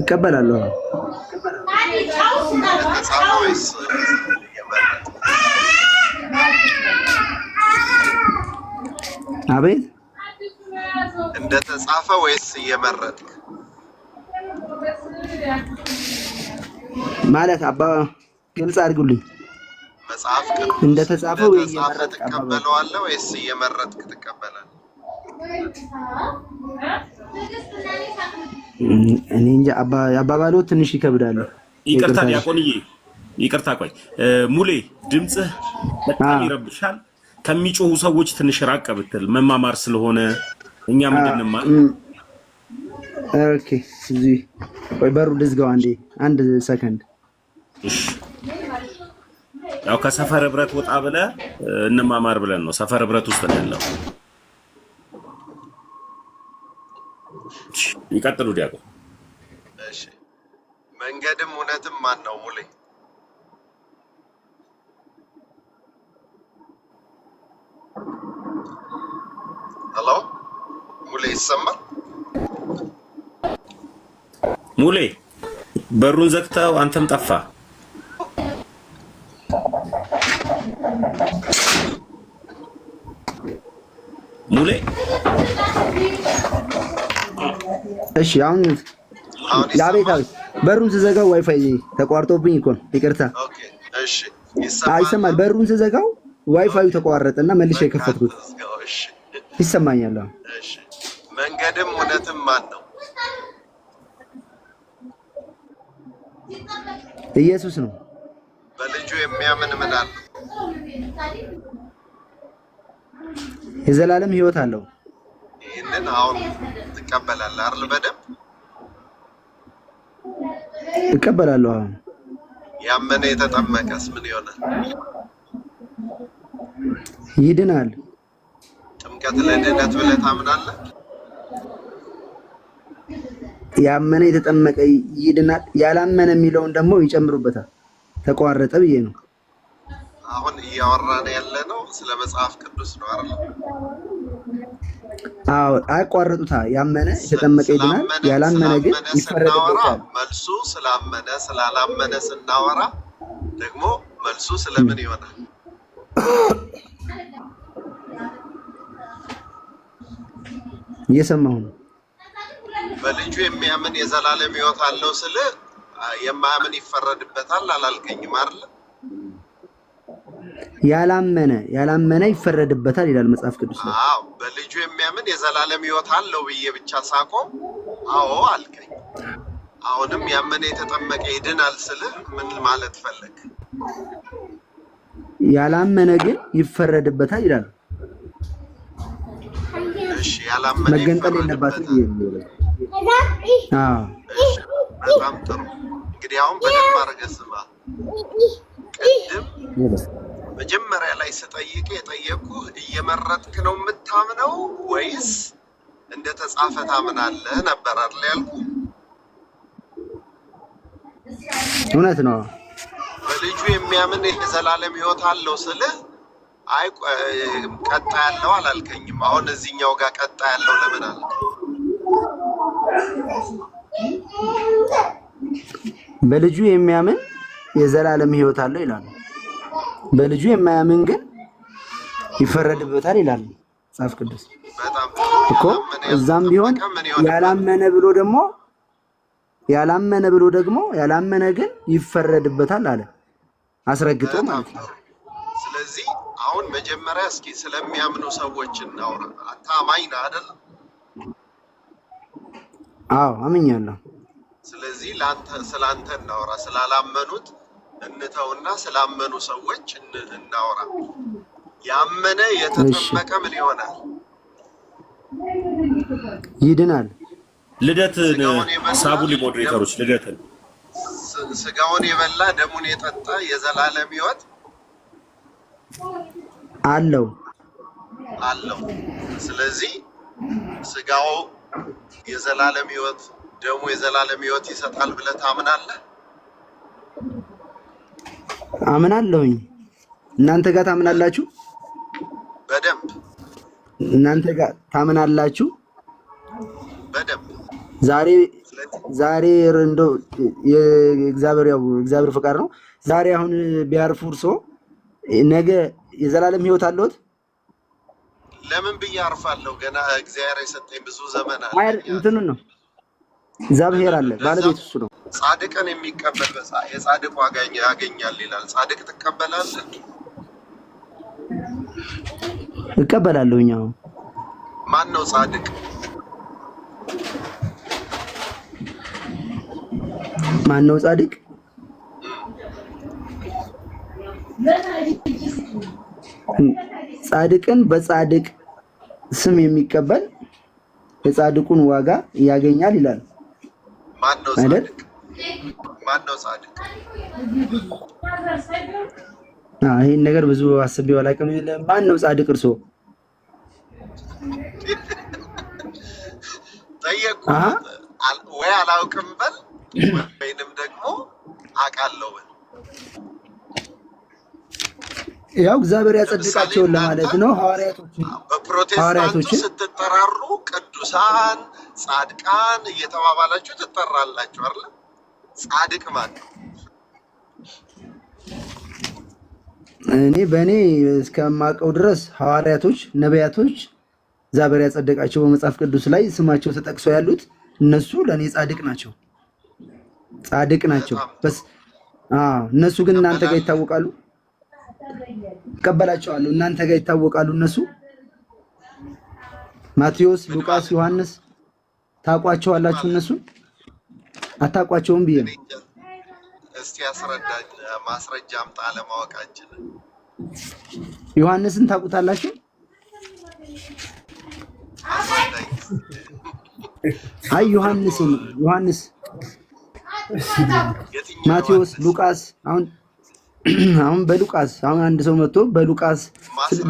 እቀበላለሁ። እንደተጻፈ ወይስ እየመረጥክ? አቤት፣ እንደተጻፈ ወይስ እየመረጥክ? ማለት አባ ግልጽ አድርጉልኝ። መጽሐፍ ቅዱስ እንደተጻፈ ወይ እየመረጥክ ትቀበለዋለህ ወይስ እየመረጥክ ትቀበላለህ? እኔ እንጃ አባባሉ ትንሽ ይከብዳል። ይቅርታ ዲያቆንዬ፣ ይቅርታ። ቆይ ሙሌ፣ ድምጽህ በጣም ይረብሻል። ከሚጮሁ ሰዎች ትንሽ ራቅ ብትል መማማር ስለሆነ እኛ ምንድነው ማለት። ኦኬ፣ እዚህ ቆይ በሩ ልዝጋው አንድ ሰከንድ። እሺ፣ ያው ከሰፈር ህብረት ወጣ ብለህ እንማማር ብለን ነው። ሰፈር ህብረት ውስጥ ነው ያለው። ይቀጥሉ ዲያቆን። እሺ፣ መንገድም እውነትም ማን ነው ሙሌ? ሄሎ ሙሌ፣ ይሰማል? ሙሌ በሩን ዘግተው አንተም ጠፋ። ሙሌ እሺ፣ አሁን አቤት፣ በሩን ስዘጋው ዋይፋይ ተቋርጦብኝ እኮ ነው። ይቅርታ። ኦኬ፣ እሺ፣ ይሰማል? በሩን ስዘጋው ዋይፋዩ ተቋረጠና መልሼ የከፈትኩት። እሺ፣ ይሰማኛል? እሺ፣ መንገድም እውነትም ማን ነው? ኢየሱስ ነው። በልጁ የሚያምን ምን አለ? የዘላለም ሕይወት አለው። ይህንን አሁን ትቀበላለህ አይደል? በደንብ እቀበላለሁ። አሁን ያመነ የተጠመቀስ ምን ይሆናል? ይድናል። ጥምቀት ለድህነት ብለህ ታምናለህ? ያመነ የተጠመቀ ይድናል። ያላመነ የሚለውን ደግሞ ይጨምሩበታል። ተቋረጠ ብዬ ነው። አሁን እያወራን ያለ ነው ስለ መጽሐፍ ቅዱስ ነው አይደል? አዎ፣ አያቋርጡታ። ያመነ የተጠመቀ ይድናል፣ ያላመነ ግን ይፈረድበታል። መልሱ ስላመነ ስላላመነ ስናወራ ደግሞ መልሱ ስለምን ይሆናል? እየሰማሁ ነው። በልጁ የሚያምን የዘላለም ሕይወት አለው ስለ የማያምን ይፈረድበታል አላልከኝም አይደል? ያላመነ ይፈረድበታል ይላል መጽሐፍ ቅዱስ ላይ። አዎ፣ በልጁ የሚያምን የዘላለም ሕይወት አለው ብዬ ብቻ ሳቆም አዎ አልከኝ። አሁንም ያመነ የተጠመቀ ይድናል ስልህ ምን ማለት ፈለግ? ያላመነ ግን ይፈረድበታል ይላል። እሺ፣ ያላመነ መገንጠል የለባትም። በጣም ጥሩ። እንግዲህ አሁን በደንብ አድርገህ ስማ። ቅድም መጀመሪያ ላይ ስጠይቅ የጠየኩህ እየመረጥክ ነው የምታምነው ወይስ እንደ ተጻፈ ታምናለህ ነበር አይደል ያልኩህ? እውነት ነው። በልጁ የሚያምን የዘላለም ሕይወት አለው ስልህ አይ ቀጣ ያለው አላልከኝም። አሁን እዚህኛው ጋር ቀጣ ያለው ለምን አልክ? በልጁ የሚያምን የዘላለም ሕይወት አለው ይላል። በልጁ የማያምን ግን ይፈረድበታል ይላል መጽሐፍ ቅዱስ እኮ። እዛም ቢሆን ያላመነ ብሎ ደግሞ ያላመነ ግን ይፈረድበታል አለ አስረግጦ ማለት ነው። ስለዚህ አሁን መጀመሪያ እስኪ ስለሚያምኑ ሰዎች እናውራ። ታማኝ ነህ አይደል? አዎ አምኛለሁ። ስለዚህ ስላንተ እናውራ። ስላላመኑት እንተውና ስላመኑ ሰዎች እናውራ። ያመነ የተጠመቀ ምን ይሆናል? ይድናል። ልደትን ሳቡሊ ሞዴሬተሮች ልደትን ስጋውን የበላ ደሙን የጠጣ የዘላለም ሕይወት አለው። ስለዚህ ስጋው የዘላለም ሕይወት ደሙ የዘላለም ሕይወት ይሰጣል ብለህ ታምናለህ? አምናለሁኝ። እናንተ ጋር ታምናላችሁ? በደንብ። እናንተ ጋር ታምናላችሁ? በደንብ። ዛሬ እንደው የእግዚአብሔር ፈቃድ ነው። ዛሬ አሁን ቢያርፉ እርሶ ነገ የዘላለም ሕይወት አለዎት? ለምን ብዬ አርፋለሁ? ገና እግዚአብሔር የሰጠኝ ብዙ ዘመን አለ። እንትኑን ነው እግዚአብሔር አለ፣ ባለቤት እሱ ነው። ጻድቅን የሚቀበል የጻድቅ ዋጋ ያገኛል ይላል። ጻድቅ ትቀበላለህ? እቀበላለሁኝ። አሁን ማን ነው ጻድቅ? ማን ነው ጻድቅ? ጻድቅን በጻድቅ ስም የሚቀበል የጻድቁን ዋጋ ያገኛል ይላል። ማን ነው ጻድቅ? ማን ነው ጻድቅ? ይሄን ነገር ብዙ አስቤው አላውቅም። ማን ነው ጻድቅ? እርሶ ጠየቁ ወይ አላውቅም በል ወይንም ደግሞ አውቃለሁ በል። ያው እግዚአብሔር ያጸድቃቸውን ለማለት ነው። ሐዋርያቶችን ስትጠራሩ ቅዱሳን፣ ጻድቃን እየተባባላችሁ ትጠራላችሁ አይደል? ጻድቅ ማለት ነው። በእኔ እስከማውቀው ድረስ ሐዋርያቶች፣ ነቢያቶች እግዚአብሔር ያጸደቃቸው በመጽሐፍ ቅዱስ ላይ ስማቸው ተጠቅሶ ያሉት እነሱ ለእኔ ጻድቅ ናቸው። እነሱ ግን እናንተ ጋር ይታወቃሉ። እቀበላቸዋለሁ። እናንተ ጋር ይታወቃሉ እነሱ። ማቴዎስ፣ ሉቃስ፣ ዮሐንስ ታውቋቸዋላችሁ? እነሱ አታውቋቸውም ብዬ ነው። እስቲ አስረዳኝ፣ ማስረጃ አምጣ ለማወቃችን። ዮሐንስን ታውቁታላችሁ? አይ ዮሐንስ ማቴዎስ፣ ሉቃስ አሁን በሉቃስ አንድ ሰው መጥቶ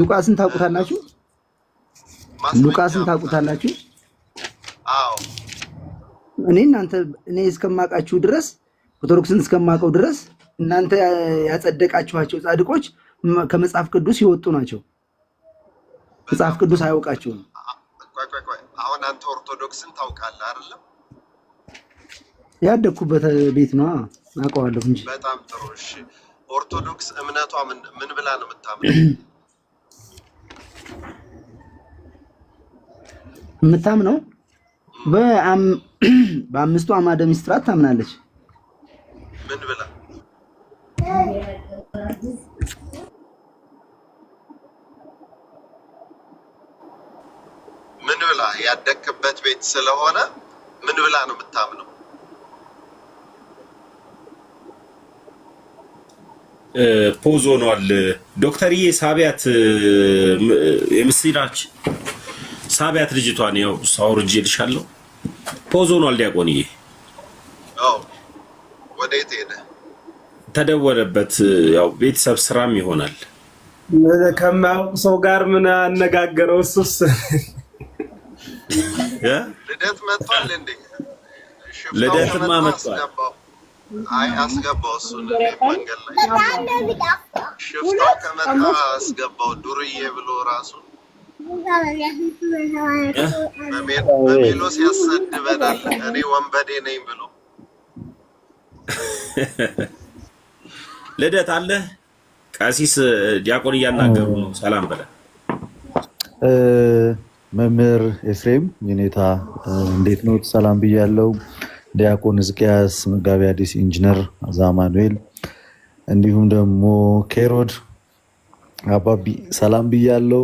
ሉቃስን ታውቁታላችሁ? ሉቃስን ታውቁታላችሁ? አዎ። እኔ እስከማውቃችሁ ድረስ ኦርቶዶክስን እስከማውቀው ድረስ እናንተ ያጸደቃችኋቸው ጻድቆች ከመጽሐፍ ቅዱስ የወጡ ናቸው። መጽሐፍ ቅዱስ አያውቃቸውም። አሁን አንተ ኦርቶዶክስን ታውቃለህ አይደለም? ያደግኩበት ቤት ነው፣ አውቀዋለሁ እንጂ። በጣም ጥሩ። እሺ፣ ኦርቶዶክስ እምነቷ ምን ብላ ነው የምታምነው? የምታምነው በአምስቱ አዕማደ ምስጢራት ታምናለች። ምን ብላ? ምን ብላ? ያደግክበት ቤት ስለሆነ ምን ብላ ነው የምታምነው? ፖዝ ሆኗል። ዶክተርዬ ሳቢያት የምስራች ሳቢያት ልጅቷን ያው ሳውርጄ ልሻለሁ። ፖዝ ሆኗል ዲያቆንዬ። ወዴት ሄደ? ተደወለበት። ያው ቤተሰብ ስራም ይሆናል። ከማያውቅ ሰው ጋር ምን አነጋገረው? እሱስ ልደት መጥቷል እንዴ? ልደትማ መጥቷል። አይ አስገባው። እሱን መንገድ ላይ ሽፍታው ከመጣ አስገባው። ዱርዬ ብሎ ራሱን በሜሎስ ያሰድበናል። እኔ ወንበዴ ነኝ ብሎ ልደት አለ። ቀሲስ ዲያቆን እያናገሩ ነው። ሰላም በለ መምህር ኤፍሬም የኔታ እንዴት ነው? ሰላም ብያለው። ዲያቆን ሕዝቅያስ፣ መጋቢ አዲስ ኢንጂነር ዛማኑኤል፣ እንዲሁም ደግሞ ኬሮድ አባቢ ሰላም ብያለው።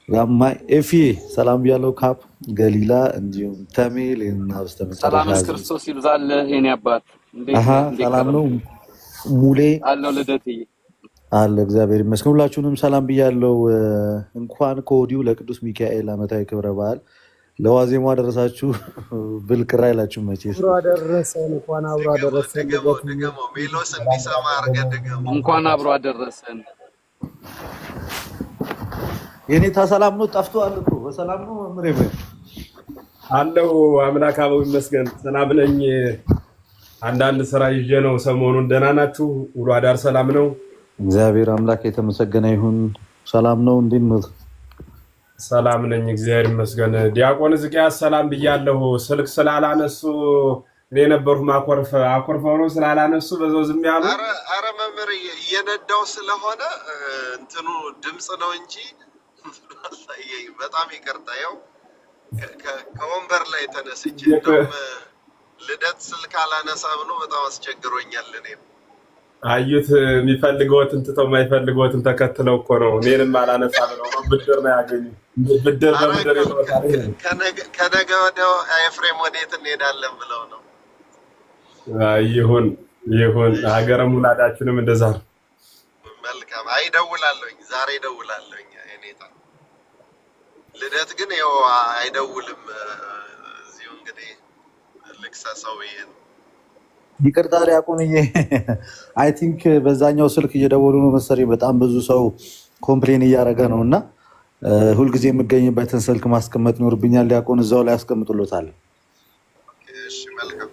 ራማይ ኤፊ ሰላም ብያለው። ካፕ ገሊላ እንዲሁም ተሜል እና ሰላም ክርስቶስ ይብዛልህ የኔ አባት። ሰላም ነው ሙሌ አለው ልደትዬ አለ። እግዚአብሔር ይመስገን። ሁላችሁንም ሰላም ብያለው። እንኳን ከወዲሁ ለቅዱስ ሚካኤል ዓመታዊ ክብረ በዓል ለዋዜማ አደረሳችሁ ብል ቅር አይላችሁም መቼስ። እንኳን አብሮ አደረሰን። ሜሎስ እንዲሰማ አድርገህ ድገመው። እንኳን አብሮ አደረሰን። የኔታ ሰላም ነው? ጠፍቷል እኮ። በሰላም ነው መምሬ አለው። አምላክ አበው ይመስገን ሰላም ነኝ። አንዳንድ ስራ ይዤ ነው ሰሞኑን። ደህና ናችሁ? ውሎ አዳር ሰላም ነው? እግዚአብሔር አምላክ የተመሰገነ ይሁን። ሰላም ነው። እንዴት ነው? ሰላም ነኝ እግዚአብሔር ይመስገን። ዲያቆን ሕዝቅያስ ሰላም ብያለሁ። ስልክ ስላላነሱ እኔ ነበርኩ አኮርፈው ነው ስላላነሱ በዛው ዝም ያሉ። አረ መምህር እየነዳው ስለሆነ እንትኑ ድምጽ ነው እንጂ በጣም ይቅርታ። ያው ከወንበር ላይ ተነስቼ እንደውም ልደት ስልክ አላነሳ ብሎ በጣም አስቸግሮኛል። እኔም አዩት የሚፈልገውትን ትተው የማይፈልገውትን ተከትለው እኮ ነው። እኔንም አላነሳ ብለው ነው ብድር ነው ያገኙ። ብድር በብድር ይወጣል። ከነገ ወዲያው ኤፍሬም ወዴት እንሄዳለን ብለው ነው። ይሁን ሀገረ ሙላዳችንም እንደዛ ነው። መልካም። አይ እደውላለሁኝ፣ ዛሬ እደውላለሁኝ። እኔታ ልደት ግን ያው አይደውልም። እዚሁ እንግዲህ ልክሰሰው ብዬ ነው። ይቅርታ ዲያቆንዬ፣ አይ ቲንክ በዛኛው ስልክ እየደወሉ ነው መሰለኝ። በጣም ብዙ ሰው ኮምፕሌን እያደረገ ነው እና ሁልጊዜ የምገኝበትን ስልክ ማስቀመጥ ይኖርብኛል። ዲያቆን እዛው ላይ ያስቀምጡሎታል። እሺ መልካም።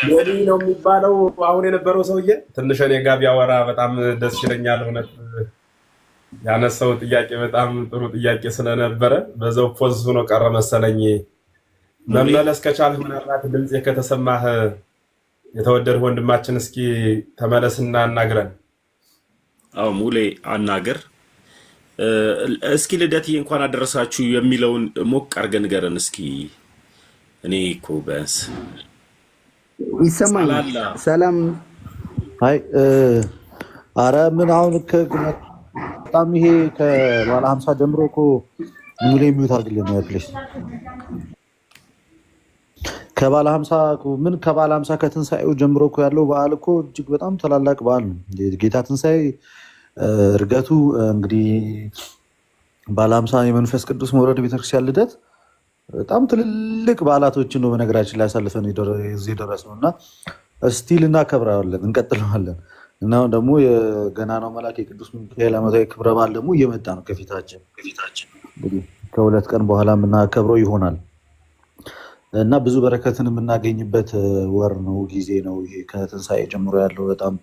ወዲ ነው የሚባለው አሁን የነበረው ሰውዬ ትንሽ እኔ ጋር ቢያወራ በጣም ደስ ይለኛል። እውነት ያነሳው ጥያቄ በጣም ጥሩ ጥያቄ ስለነበረ በዛው ፖዝ ሆኖ ቀረ መሰለኝ። መመለስ ከቻልህ ምናልባት ድምጼ ከተሰማህ የተወደድህ ወንድማችን እስኪ ተመለስና አናግረን። አዎ ሙሌ አናገር እስኪ። ልደትዬ እንኳን አደረሳችሁ የሚለውን ሞቅ አድርገን ንገረን እስኪ። እኔ እኮ በስ ይሰማኛል። ሰላም አይ አረ ምን አሁን በጣም ይሄ ከባለ 50 ጀምሮ እኮ ሙሌ የሚውት አድርግልን ነው ፕሊስ። ከባለ 50 ከትንሳኤው ጀምሮ እኮ ያለው በዓል እኮ እጅግ በጣም ታላላቅ በዓል ነው። ጌታ ትንሳኤ እርገቱ እንግዲህ ባለ 50 የመንፈስ ቅዱስ መውረድ ቤተክርስቲያን ልደት በጣም ትልልቅ በዓላቶችን ነው በነገራችን ላይ አሳልፈን እዚህ ደረስነው እና ስቲል እናከብረዋለን፣ እንቀጥለዋለን እና አሁን ደግሞ የገናናው መልአክ የቅዱስ ሚካኤል ዓመታዊ ክብረ በዓል ደግሞ እየመጣ ነው ከፊታችን እንግዲህ ከ2 ቀን በኋላ የምናከብረው ይሆናል እና ብዙ በረከትን የምናገኝበት ወር ነው፣ ጊዜ ነው ይሄ። ከትንሳኤ ጀምሮ ያለው በጣም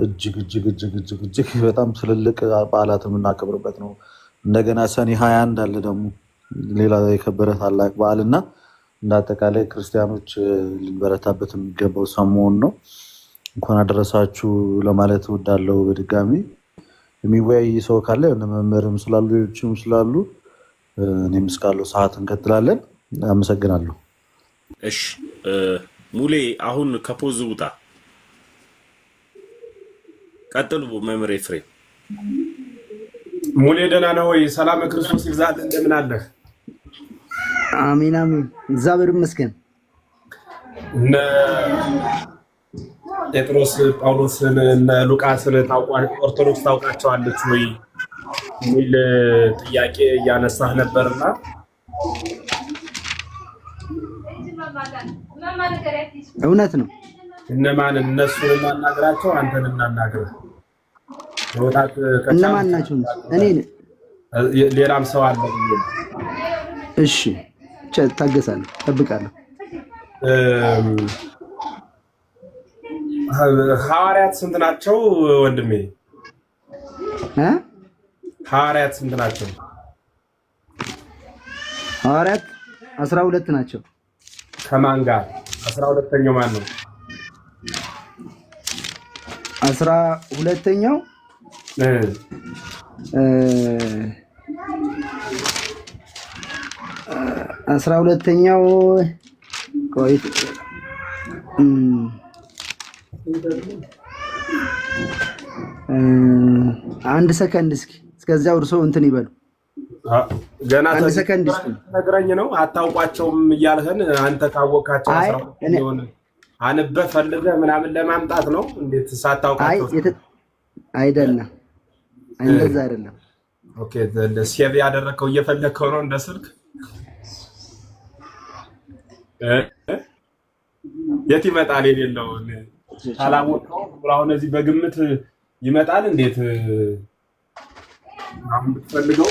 እጅግ በጣም ትልልቅ በዓላት የምናከብርበት ነው። እንደገና ሰኔ 21 አለ ደግሞ ሌላ የከበረ ታላቅ በዓል እና እንደ አጠቃላይ ክርስቲያኖች ልንበረታበት የሚገባው ሰሞን ነው። እንኳን አደረሳችሁ ለማለት እወዳለሁ። በድጋሚ የሚወያይ ሰው ካለ መምህርም ስላሉ ሌሎችም ስላሉ እኔም እስካለሁ ሰዓት እንቀጥላለን። አመሰግናለሁ። እሺ ሙሌ አሁን ከፖዝ ውጣ፣ ቀጥሉ። መምህር ኤፍሬም ሙሌ ደህና ነው ወይ? ሰላም ክርስቶስ ይብዛል። እንደምን አለህ? አሜን አሜን፣ እግዚአብሔር ይመስገን። እነ ጴጥሮስ ጳውሎስን እነ ሉቃስን ኦርቶዶክስ ታውቃቸዋለች ወይ የሚል ጥያቄ እያነሳህ ነበርና እውነት ነው። እነማን እነሱን እናናግራቸው አንተን እናናግር ወጣት እነማን ናቸው? እኔ ሌላም ሰው አለ። እሺ ታገሳለሁ፣ ጠብቃለሁ። ሐዋርያት ስንት ናቸው ወንድሜ? ሐዋርያት ስንት ናቸው? ሐዋርያት 12 ናቸው። ከማን ጋር? 12ኛው ማን ነው? 12ኛው 12ኛው ቆይ አንድ ሰከንድ እስከዚያው እርሶ እንትን ይበሉ። ገና አንድ ሰከንድ ነግረኝ ነው። አታውቋቸውም እያልህን አንተ ካወቃቸው 12 አንበህ ፈልገህ ምናምን ለማምጣት ነው። እንዴት ሳታውቃቸው? አይደለም፣ እንደዛ አይደለም። ኦኬ ሴቭ ያደረከው እየፈለከው ነው እንደ ስልክ የት ይመጣል? የሌለው አላወቀው ብራውን እዚህ በግምት ይመጣል። እንዴት አሁን ብትፈልገው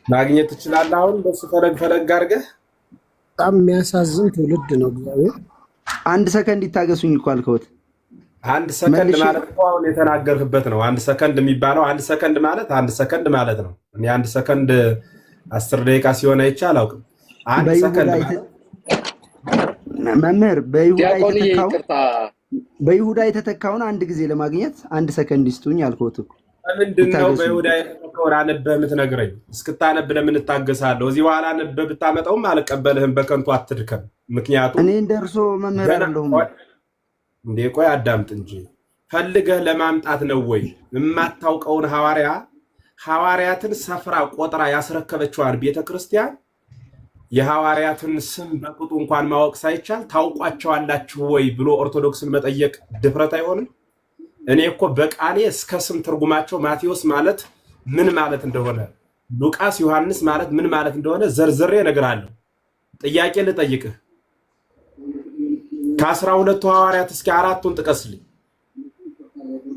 ማግኘት ትችላለህ። አሁን በሱ ፈለግ አድርገህ በጣም የሚያሳዝን ትውልድ ነው። እግዚአብሔር አንድ ሰከንድ ይታገሱኝ እኮ አልከውት። አንድ ሰከንድ ማለት ነው አሁን የተናገርክበት ነው። አንድ ሰከንድ የሚባለው አንድ ሰከንድ ማለት ነው። እኔ አንድ ሰከንድ 10 ደቂቃ ሲሆን አይቼ አላውቅም። አንድ ሰከንድ መምህር በይሁዳ የተተካውን አንድ ጊዜ ለማግኘት አንድ ሰከንድ ይስጡኝ አልከውት እኮ። ምንድነው በይሁዳ የተተካውን አነበህ የምትነግረኝ? እስክታነብ ለምን እታገሳለሁ? እዚህ በኋላ አነበህ ብታመጣውም አልቀበልህም። በከንቱ አትድከም። ምክንያቱም እኔ እንደርሶ መምህር አይደለሁም እንዴ። ቆይ አዳምጥ እንጂ ፈልገህ ለማምጣት ነው ወይ? የማታውቀውን ሐዋርያትን ሰፍራ ቆጥራ ያስረከበችዋን ቤተክርስቲያን የሐዋርያትን ስም በቁጡ እንኳን ማወቅ ሳይቻል ታውቋቸዋላችሁ ወይ ብሎ ኦርቶዶክስን መጠየቅ ድፍረት አይሆንም? እኔ እኮ በቃሌ እስከ ስም ትርጉማቸው ማቴዎስ ማለት ምን ማለት እንደሆነ፣ ሉቃስ፣ ዮሐንስ ማለት ምን ማለት እንደሆነ ዘርዝሬ እነግርሃለሁ። ጥያቄ ልጠይቅህ። ከ12ቱ ሐዋርያት እስኪ 4ቱን ጥቀስልኝ።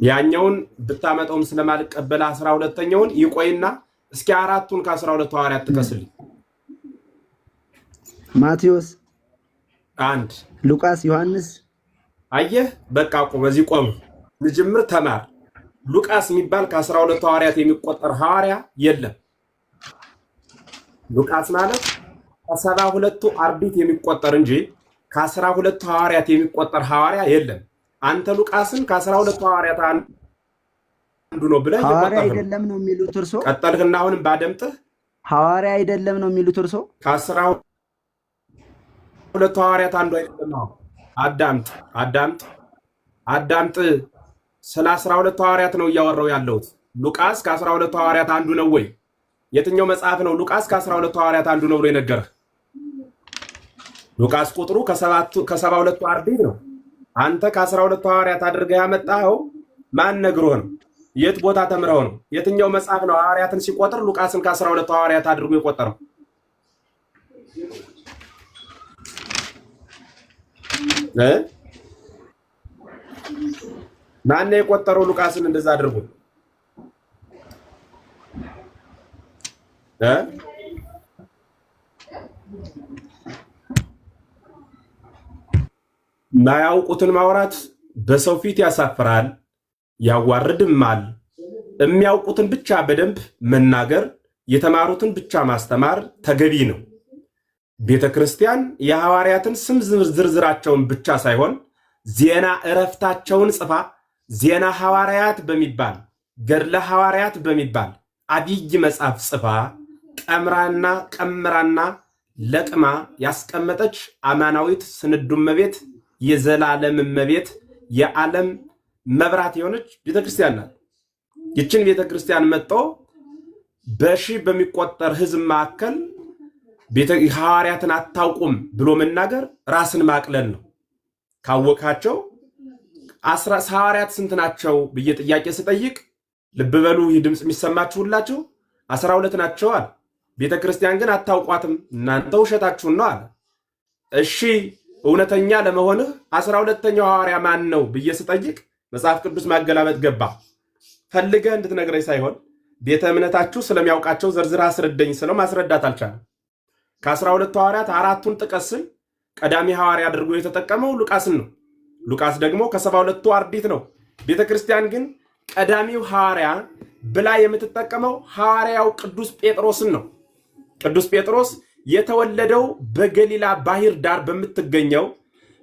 ያኛውን ብታመጣውም ስለማልቀበል 12ኛውን ይቆይና እስኪ 4ቱን ከ12ቱ ሐዋርያት ጥቀስልኝ። ማቴዎስ 1፣ ሉቃስ፣ ዮሐንስ። አየህ፣ በቃ ቆም፣ በዚህ ቆም። ልጅምር፣ ተማር። ሉቃስ የሚባል ከ12ቱ ሐዋርያት የሚቆጠር ሐዋርያ የለም። ሉቃስ ማለት ከ72ቱ አርድእት የሚቆጠር እንጂ ከ12ቱ ሐዋርያት የሚቆጠር ሐዋርያ የለም። አንተ ሉቃስን ከ12ቱ ሐዋርያት አንዱ ነው ብለህ ሐዋርያ አይደለም ነው የሚሉት እርሶ? ቀጠልክና አሁንም ባደምጥህ ሐዋርያ አይደለም ነው የሚሉት እርሶ? ከ12ቱ ሐዋርያት አንዱ አይደለም ነው። አዳምጥ። ስለ 12ቱ ሐዋርያት ነው እያወራው ያለሁት። ሉቃስ ከ12ቱ ሐዋርያት አንዱ ነው ወይ? የትኛው መጽሐፍ ነው ሉቃስ ከ12ቱ ሐዋርያት አንዱ ነው ብሎ የነገረህ? ሉቃስ ቁጥሩ ከ72ቱ አርድእት ነው። አንተ ከ12ቱ ሐዋርያት አድርገህ ያመጣኸው ማን ነግሮህ ነው? የት ቦታ ተምረው ነው? የትኛው መጽሐፍ ነው ሐዋርያትን ሲቆጥር ሉቃስን ከ12ቱ ሐዋርያት አድርጎ የቆጠረው? ማን የቆጠረው ሉቃስን እንደዛ አድርጎ? ማያውቁትን ማውራት በሰው ፊት ያሳፍራል፣ ያዋርድማል። የሚያውቁትን ብቻ በደንብ መናገር፣ የተማሩትን ብቻ ማስተማር ተገቢ ነው። ቤተክርስቲያን የሐዋርያትን ስም ዝርዝራቸውን ብቻ ሳይሆን ዜና እረፍታቸውን ጽፋ ዜና ሐዋርያት በሚባል ገድለ ሐዋርያት በሚባል አብይ መጽሐፍ ጽፋ ቀምራና ለቅማ ያስቀመጠች አማናዊት ስንዱ እመቤት፣ የዘላለም እመቤት፣ የዓለም መብራት የሆነች ቤተክርስቲያን ናት። ይችን ቤተክርስቲያን መጥቶ በሺህ በሚቆጠር ሕዝብ መካከል ሐዋርያትን አታውቁም ብሎ መናገር ራስን ማቅለል ነው። ካወቃቸው ሐዋርያት ስንት ናቸው ብዬ ጥያቄ ስጠይቅ ልብ በሉ። ይህ ድምፅ የሚሰማችሁ ሁላችሁ 12 ናቸው አለ። ቤተ ክርስቲያን ግን አታውቋትም፣ እናንተ ውሸታችሁን ነው አለ። እሺ እውነተኛ ለመሆንህ 12ኛው ሐዋርያ ማን ነው ብዬ ስጠይቅ መጽሐፍ ቅዱስ ማገላበጥ ገባ። ፈልገህ እንድትነግረኝ ሳይሆን ቤተ እምነታችሁ ስለሚያውቃቸው ዘርዝራ አስረዳኝ ስለው ማስረዳት አልቻለም። ከ12ቱ ሐዋርያት አራቱን ጥቀስን ቀዳሚ ሐዋርያ አድርጎ የተጠቀመው ሉቃስን ነው። ሉቃስ ደግሞ ከ72ቱ አርዲት ነው። ቤተ ክርስቲያን ግን ቀዳሚው ሐዋርያ ብላ የምትጠቀመው ሐዋርያው ቅዱስ ጴጥሮስን ነው። ቅዱስ ጴጥሮስ የተወለደው በገሊላ ባህር ዳር በምትገኘው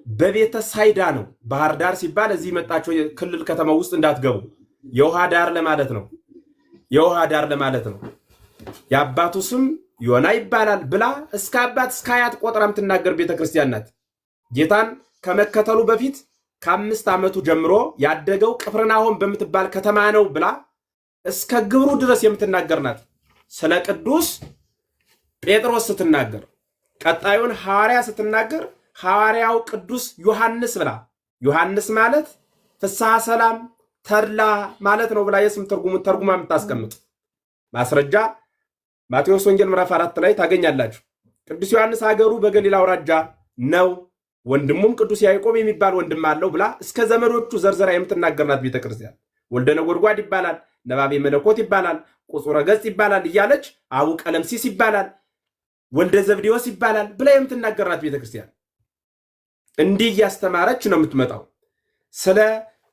በቤተ ሳይዳ ነው። ባህር ዳር ሲባል እዚህ መጣችሁ ክልል ከተማ ውስጥ እንዳትገቡ፣ የውሃ ዳር ለማለት ነው። የውሃ ዳር ለማለት ነው። የአባቱ ስም ዮና ይባላል ብላ እስከ አባት እስከ አያት ቆጥራ የምትናገር ቤተክርስቲያን ናት። ጌታን ከመከተሉ በፊት ከ5 ዓመቱ ጀምሮ ያደገው ቅፍርናሆም በምትባል ከተማ ነው ብላ እስከ ግብሩ ድረስ የምትናገር ናት። ስለ ቅዱስ ጴጥሮስ ስትናገር፣ ቀጣዩን ሐዋርያ ስትናገር ሐዋርያው ቅዱስ ዮሐንስ ብላ፣ ዮሐንስ ማለት ፍስሐ ሰላም ተድላ ማለት ነው ብላ የስም ተርጉማ የምታስቀምጥ ማስረጃ ማቴዎስ ወንጌል ምዕራፍ 4 ላይ ታገኛላችሁ። ቅዱስ ዮሐንስ ሀገሩ በገሊላ አውራጃ ነው፣ ወንድሙም ቅዱስ ያዕቆብ የሚባል ወንድም አለው ብላ እስከ ዘመዶቹ ዘርዘራ የምትናገር ናት ቤተክርስቲያን። ወልደ ነጎድጓድ ይባላል፣ ነባቤ መለኮት ይባላል፣ ቁጹረ ገጽ ይባላል እያለች አቡ ቀለምሲስ ይባላል፣ ወልደ ዘብዴዎስ ይባላል ብላ የምትናገር ናት ቤተክርስቲያን። እንዲህ እያስተማረች ነው የምትመጣው። ስለ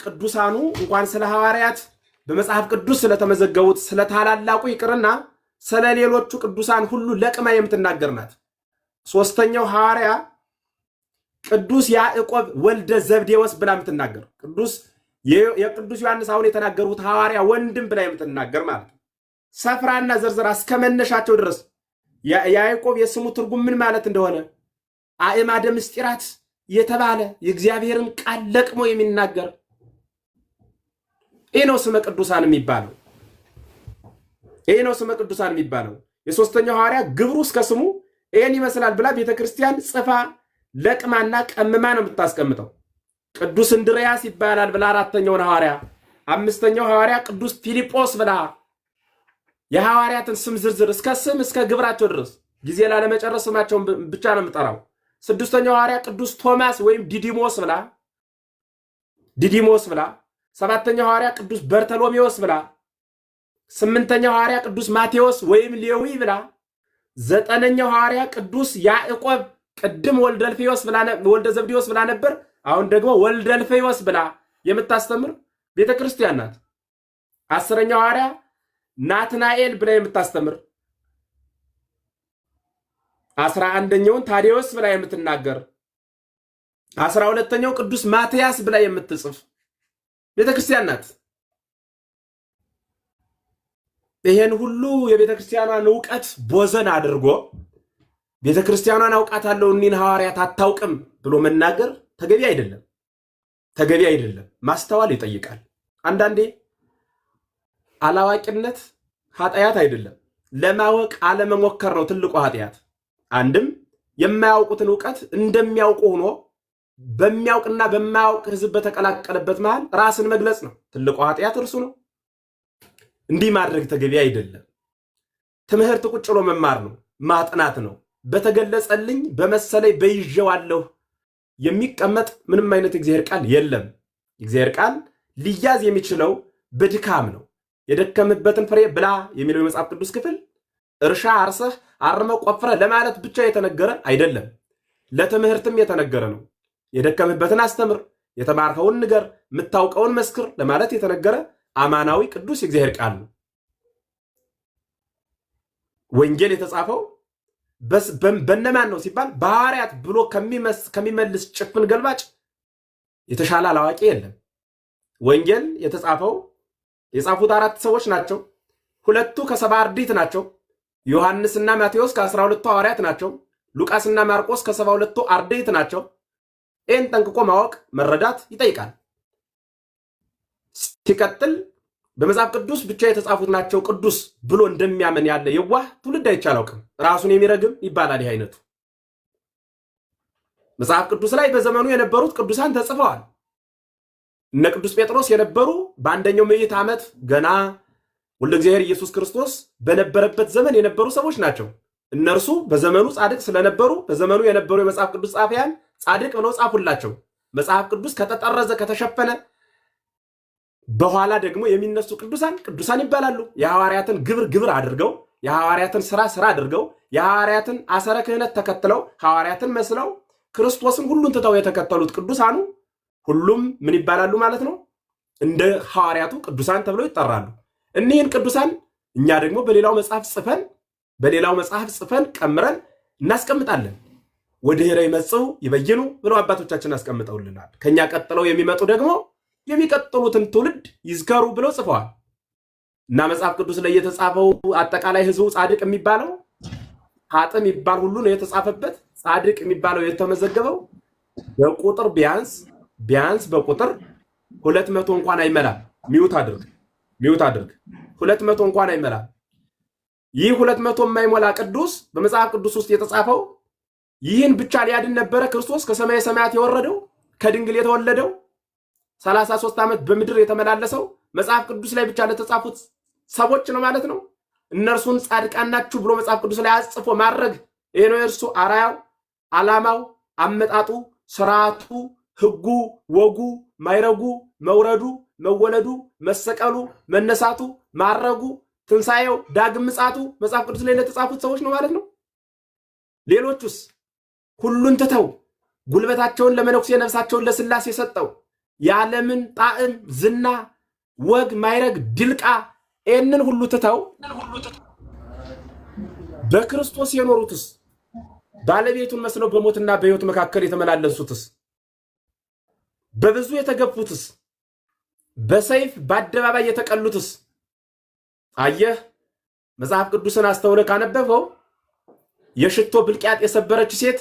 ቅዱሳኑ እንኳን ስለ ሐዋርያት በመጽሐፍ ቅዱስ ስለተመዘገቡት ስለ ታላላቁ ይቅርና ስለ ሌሎቹ ቅዱሳን ሁሉ ለቅማ የምትናገር ናት። ሶስተኛው ሐዋርያ ቅዱስ ያዕቆብ ወልደ ዘብዴዎስ ብላ የምትናገር የቅዱስ ዮሐንስ አሁን የተናገሩት ሐዋርያ ወንድም ብላ የምትናገር ማለት ነው። ሰፍራና ዘርዝራ እስከ መነሻቸው ድረስ ያዕቆብ የስሙ ትርጉም ምን ማለት እንደሆነ አእማደ ምስጢራት የተባለ የእግዚአብሔርን ቃል ለቅሞ የሚናገር ይህ ነው ስመ ቅዱሳን የሚባለው። ይህ ነው ስመ ቅዱሳን የሚባለው። የሶስተኛው ሐዋርያ ግብሩ እስከ ስሙ ይህን ይመስላል ብላ ቤተክርስቲያን ጽፋ ለቅማና ቀምማ ነው የምታስቀምጠው። ቅዱስ እንድርያስ ይባላል ብላ አራተኛውን ሐዋርያ፣ አምስተኛው ሐዋርያ ቅዱስ ፊልጶስ ብላ የሐዋርያትን ስም ዝርዝር እስከ ስም እስከ ግብራቸው ድረስ ጊዜ ላለመጨረስ ስማቸውን ብቻ ነው የምጠራው። ስድስተኛው ሐዋርያ ቅዱስ ቶማስ ወይም ዲዲሞስ ብላ፣ ሰባተኛው ሐዋርያ ቅዱስ በርተሎሜዎስ ብላ፣ ስምንተኛው ሐዋርያ ቅዱስ ማቴዎስ ወይም ሌዊ ብላ፣ ዘጠነኛው ሐዋርያ ቅዱስ ያዕቆብ ቅድም ወልደ ዘብዴዎስ ብላ ነበር፣ አሁን ደግሞ ወልደ እልፌዎስ ብላ የምታስተምር ቤተክርስቲያን ናት። አስረኛው ሐዋርያ ናትናኤል ብላ የምታስተምር፣ 11ኛውን ታዲዮስ ብላ የምትናገር፣ 12ኛው ቅዱስ ማትያስ ብላ የምትጽፍ ቤተክርስቲያን ናት። ይሄን ሁሉ የቤተክርስቲያኗን ዕውቀት ቦዘን አድርጎ ቤተክርስቲያኗን አውቃታለሁ እኒህን ሐዋርያት አታውቅም ብሎ መናገር ተገቢ አይደለም። ማስተዋል ይጠይቃል። አንዳንዴ አላዋቂነት ኃጢአት አይደለም፣ ለማወቅ አለመሞከር ነው ትልቁ ኃጢአት። አንድም የማያውቁትን ዕውቀት እንደሚያውቁ ሆኖ በሚያውቅና በማያውቅ ሕዝብ በተቀላቀለበት መሃል ራስን መግለጽ ነው ትልቁ ኃጢአት፣ እርሱ ነው። እንዲህ ማድረግ ተገቢ አይደለም። ትምህርት ቁጭ ብሎ መማር ነው፣ ማጥናት ነው። በተገለጸልኝ በመሰለኝ በይዤዋለሁ የሚቀመጥ ምንም አይነት እግዚአብሔር ቃል የለም። እግዚአብሔር ቃል ሊያዝ የሚችለው በድካም ነው። የደከምበትን ፍሬ ብላ የሚለው የመጽሐፍ ቅዱስ ክፍል እርሻ አርሰህ አርመህ ቆፍረህ ለማለት ብቻ የተነገረ አይደለም፣ ለትምህርትም የተነገረ ነው። የደከምበትን አስተምር፣ የተማርከውን ንገር፣ የምታውቀውን መስክር ለማለት የተነገረ አማናዊ ቅዱስ የእግዚአብሔር ቃል ነው። ወንጌል የተጻፈው በነማን ነው ሲባል በሐዋርያት ብሎ ከሚመልስ ጭፍን ገልባጭ የተሻለ አላዋቂ የለም። ወንጌል የጻፉት 4 ሰዎች ናቸው። 2 ከ70 አርድእት ናቸው። ዮሐንስና ማቴዎስ ከ12ቱ ሐዋርያት ናቸው። ሉቃስና ማርቆስ ከ72ቱ አርድእት ናቸው። ይህን ጠንቅቆ ማወቅ መረዳት ይጠይቃል። ሲቀጥል በመጽሐፍ ቅዱስ ብቻ የተጻፉት ናቸው ቅዱስ ብሎ እንደሚያምን ያለ የዋህ ትውልድ አይቼ አላውቅም። ራሱን የሚረግም ይባላል። ይህ አይነቱ መጽሐፍ ቅዱስ ላይ በዘመኑ የነበሩት ቅዱሳን ተጽፈዋል። እነ ቅዱስ ጴጥሮስ የነበሩ በአንደኛው ምዕተ ዓመት ገና ወልደ እግዚአብሔር ኢየሱስ ክርስቶስ በነበረበት ዘመን የነበሩ ሰዎች ናቸው። እነርሱ በዘመኑ ጻድቅ ስለነበሩ በዘመኑ የነበሩ የመጽሐፍ ቅዱስ ጻፊያን ጻድቅ ብለው ጻፉላቸው። መጽሐፍ ቅዱስ ከተጠረዘ ከተሸፈነ በኋላ ደግሞ የሚነሱ ቅዱሳን ይባላሉ። የሐዋርያትን ግብር አድርገው የሐዋርያትን ስራ አድርገው የሐዋርያትን አሰረ ክህነት ተከትለው ሐዋርያትን መስለው ክርስቶስን ሁሉን ትተው የተከተሉት ቅዱሳኑ ሁሉም ምን ይባላሉ ማለት ነው? እንደ ሐዋርያቱ ቅዱሳን ተብለው ይጠራሉ። እኒህን ቅዱሳን እኛ ደግሞ በሌላው መጽሐፍ ጽፈን ቀምረን እናስቀምጣለን። ወድኅረ ይመጽኡ ይበይኑ ብለው አባቶቻችን አስቀምጠውልናል። ከኛ ቀጥለው የሚመጡ ደግሞ የሚቀጥሉትን ትውልድ ይዝከሩ ብለው ጽፈዋል። እና መጽሐፍ ቅዱስ ላይ የተጻፈው አጠቃላይ ህዝቡ ጻድቅ የሚባለው ኃጥእ የሚባል ሁሉ ነው የተጻፈበት። ጻድቅ የሚባለው የተመዘገበው በቁጥር ቢያንስ በቁጥር 200 እንኳን አይመላም። ሚውት አድርግ 200 እንኳን አይመላም። ይህ 200 የማይሞላ ቅዱስ በመጽሐፍ ቅዱስ ውስጥ የተጻፈው ይህን ብቻ ሊያድን ነበረ ክርስቶስ ከሰማየ ሰማያት የወረደው ከድንግል የተወለደው 33 ዓመት በምድር የተመላለሰው መጽሐፍ ቅዱስ ላይ ብቻ ለተጻፉት ሰዎች ነው ማለት ነው። እነርሱን ጻድቃን ናችሁ ብሎ መጽሐፍ ቅዱስ ላይ አጽፎ ማድረግ ይሄ ነው የእርሱ አራያው፣ ዓላማው፣ አመጣጡ፣ ስርዓቱ፣ ህጉ፣ ወጉ፣ ማይረጉ፣ መውረዱ፣ መወለዱ፣ መሰቀሉ፣ መነሳቱ፣ ማረጉ፣ ትንሣኤው፣ ዳግም ምጽአቱ መጽሐፍ ቅዱስ ላይ ለተጻፉት ሰዎች ነው ማለት ነው። ሌሎቹስ ሁሉን ትተው ጉልበታቸውን ለመነኩሴ ነፍሳቸውን ለስላሴ ሰጠው የዓለምን ጣዕም፣ ዝና፣ ወግ፣ ማይረግ፣ ድልቃ ይህንን ሁሉ ትተው በክርስቶስ የኖሩትስ ባለቤቱን መስለው በሞትና በሕይወት መካከል የተመላለሱትስ በብዙ የተገፉትስ በሰይፍ በአደባባይ የተቀሉትስ አየህ። መጽሐፍ ቅዱስን አስተውለህ ካነበበው የሽቶ ብልቅያጥ የሰበረች ሴት